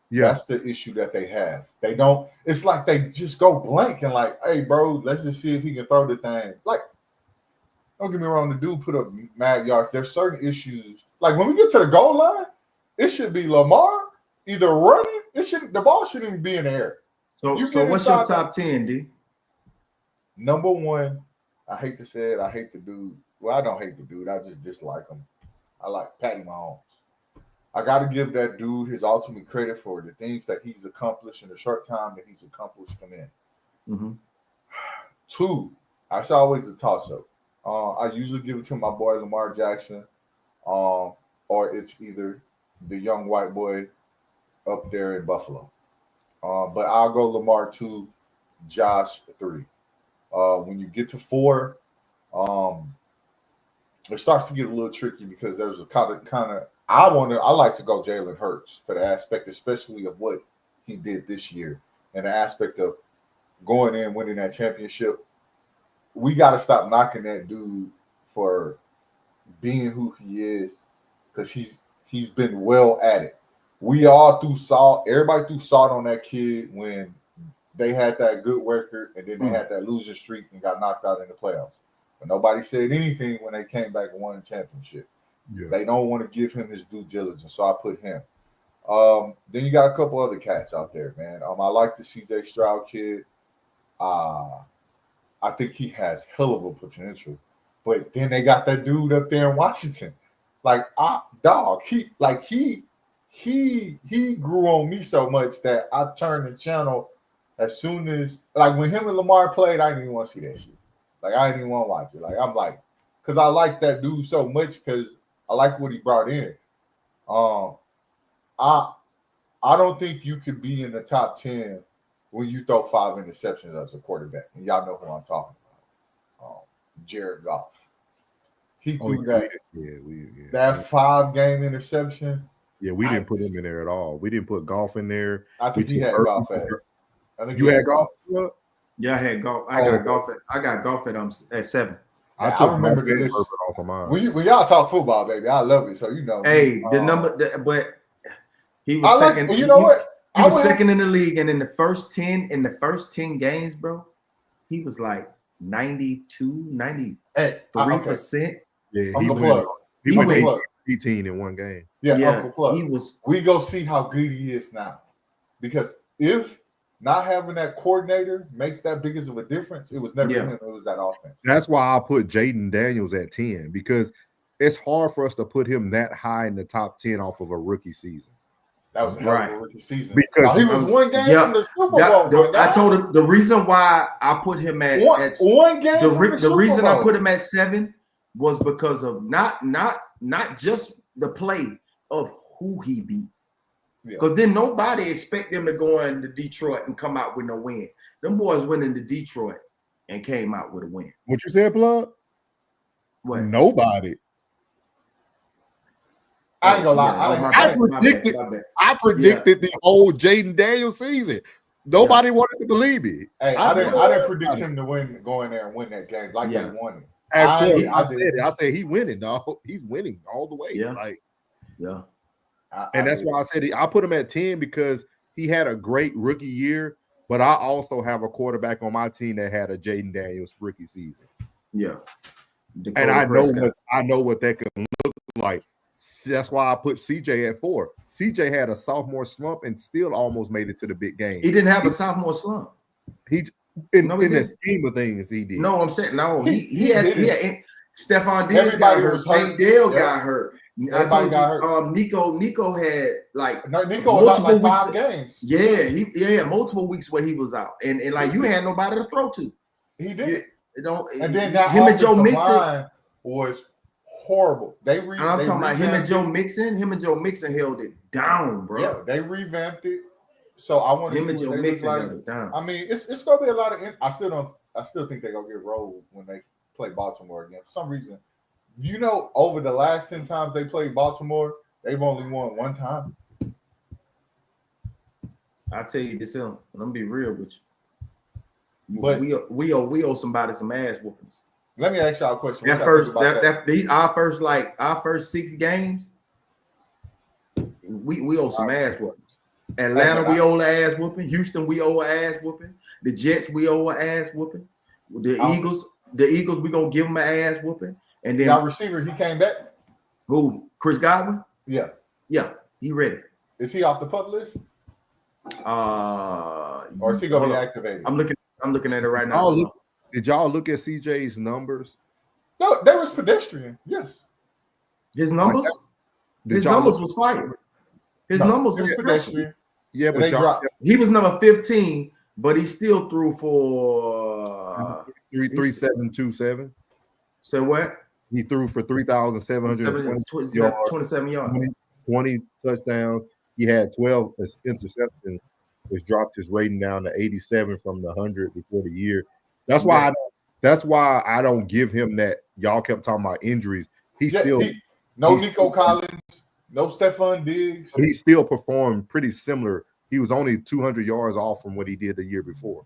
Yeah. That's the issue that they have. They don't, it's like they just go blank and like, hey, bro, let's just see if he can throw the thing. Like, don't get me wrong, the dude put up mad yards. There's certain issues. Like when we get to the goal line, it should be Lamar either running. The ball shouldn't even be in the air. So what's your top 10, D? Number one, I hate to say it, I hate the dude. Well, I don't hate the dude. I just dislike him. I like Patty Mahomes. I got to give that dude his ultimate credit for the things that he's accomplished in the short time that he's accomplished them in. 2, it's always a toss-up. I usually give it to my boy Lamar Jackson, or it's either the young white boy up there in Buffalo. But I'll go Lamar 2, Josh 3. When you get to 4, it starts to get a little tricky because there's a kind of I like to go Jalen Hurts for the aspect, especially of what he did this year and the aspect of going in winning that championship. We got to stop knocking that dude for being who he is because he's been well at it. We all everybody threw salt on that kid when they had that good record and then they had that losing streak and got knocked out in the playoffs. But nobody said anything when they came back and won the championship. Yeah. They don't want to give him his due diligence, so I put him. Then you got a couple other cats out there, man. I like the CJ Stroud kid. I think he has hell of a potential. But then they got that dude up there in Washington. Like, he grew on me so much that I turned the channel as soon as, like, when him and Lamar played, I didn't even want to see that shit. Like, I didn't even want to watch it. Like, I'm like, because I like that dude so much because I like what he brought in. I don't think you could be in the top 10 when you throw 5 interceptions as a quarterback. And y'all know who I'm talking about. Jared Goff. He threw that 5-game interception. Yeah, we didn't put him in there at all. We didn't put Goff in there. I think he had Goff at. I think you had Goff. Yeah, I had Goff. I got Goff at 7. I remember this. When y'all talk football, baby, I love it. So you know. Hey, but he was second. You know what? He was second in the league, and in the first 10 games, bro, he was like 92, 93%. Yeah, he went 18 in one game. Yeah, Uncle Plug. We go see how good he is now, because if not having that coordinator makes that big of a difference, it was never him. It was that offense. That's why I put Jaden Daniels at 10, because it's hard for us to put him that high in the top 10 off of a rookie season. That was a hell of a rookie season. Because he was one game from the Super Bowl. I told him the reason why I put him at one game. The reason I put him at 7 was because of not just the play of who he beat. Because then nobody expect them to go into Detroit and come out with no win. Them boys went into Detroit and came out with a win. What you said, Plug? What? Nobody. I ain't gonna lie. I predicted the whole Jaden Daniels season. Nobody wanted to believe me. Hey, I didn't predict him to go in there and win that game like they won it. I said he winning, dog. He's winning all the way. And that's why I said I put him at 10 because he had a great rookie year, but I also have a quarterback on my team that had a Jaden Daniels rookie season. Yeah. And I know what that can look like. That's why I put CJ at 4. CJ had a sophomore slump and still almost made it to the big game. He didn't have a sophomore slump. In the scheme of things, he did. No, I'm saying he had Stephon Diggs got hurt. Tank Dell got hurt. Everybody got hurt. Nico had like Nico was out like 5 games. Yeah, he had multiple weeks where he was out, and like you had nobody to throw to. He did. And then that him and Joe Mixon was horrible. I'm talking about him and Joe Mixon. Him and Joe Mixon held it down, bro. Yeah, they revamped it. So I want to him and Joe Mixon held it down. I mean, it's gonna be a lot of. I still think they're gonna get rolled when they play Baltimore again. For some reason, over the last 10 times they played Baltimore, they've only won 1 time. I'll tell you this, I'm gonna be real with you. But we owe somebody some ass whoopings. Let me ask y'all a question. Our first 6 games, we owe some ass whoopings. Atlanta, we owe an ass whooping. Houston, we owe an ass whooping. The Jets, we owe an ass whooping. The Eagles, we gonna give them an ass whooping. And then our receiver, he came back. Who? Chris Godwin? Yeah, he ready. Is he off the PUP list? Or is he gonna be activated? I'm looking at it right now. Did y'all look at CJ's numbers? No, they was pedestrian. Yes. His numbers? His numbers was fire. His numbers was pedestrian. Yeah, but he was number 15, but he still threw for 3,727. So what? He threw for 3,727 yards. 20 touchdowns. He had 12 interceptions, which dropped his rating down to 87 from the 100 before the year. That's why I don't give him that. Y'all kept talking about injuries. Nico Collins, no Stephon Diggs. He still performed pretty similar. He was only 200 yards off from what he did the year before.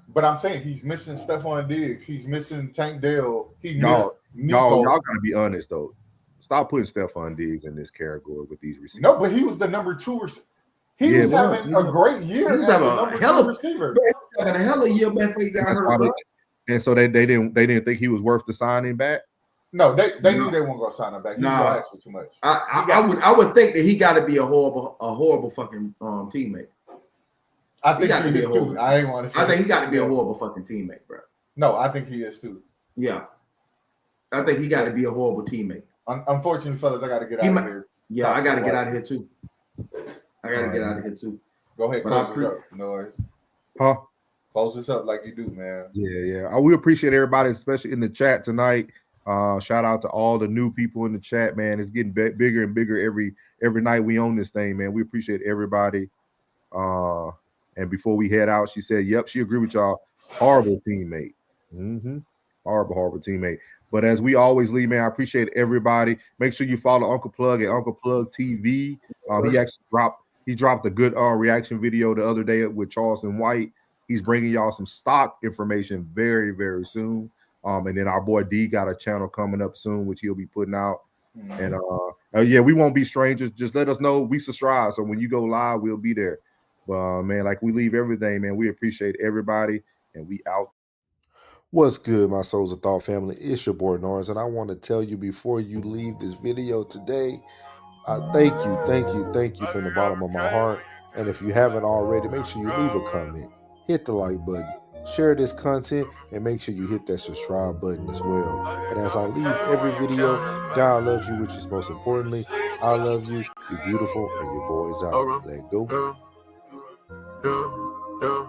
But I'm saying he's missing Stephon Diggs. He's missing Tank Dell. Y'all gotta be honest though. Stop putting Stephon Diggs in this category with these receivers. No, but he was the number 2 receiver. He was having a great year. He was having a hell of a receiver. Having a hell of a year before he got hurt. And so they didn't think he was worth the signing back. No, they knew they weren't gonna sign him back. He was asking too much. I would think that he got to be a horrible fucking teammate. I think he is too. I ain't want to say. I think he got to be a horrible fucking teammate, bro. No, I think he is too. Yeah, I think he got to be a horrible teammate. Unfortunately, fellas, I got to get out of here. Yeah, I got to get out of here too. Go ahead, close this up. No, huh? Close this up like you do, man. Yeah. We appreciate everybody, especially in the chat tonight. Shout out to all the new people in the chat, man. It's getting bigger and bigger every night we own this thing, man. We appreciate everybody. And before we head out, she said, "Yep, she agreed with y'all. Horrible teammate. Horrible teammate." But as we always leave, man, I appreciate everybody. Make sure you follow Uncle Plug at Uncle Plug TV. He dropped a good reaction video the other day with Charleston White. He's bringing y'all some stock information very, very soon. And then our boy D got a channel coming up soon, which he'll be putting out. And we won't be strangers. Just let us know. We subscribe, so when you go live, we'll be there. But man, like we leave everything, man. We appreciate everybody, and we out. What's good, my Souls of Thought family? It's your boy Norris, and I want to tell you before you leave this video today, thank you from the bottom of my heart. And if you haven't already, make sure you leave a comment, hit the like button, share this content, and make sure you hit that subscribe button as well. And as I leave every video, God loves you, which is most importantly. I love you. You're beautiful, and your boy's out. Let go. Yeah.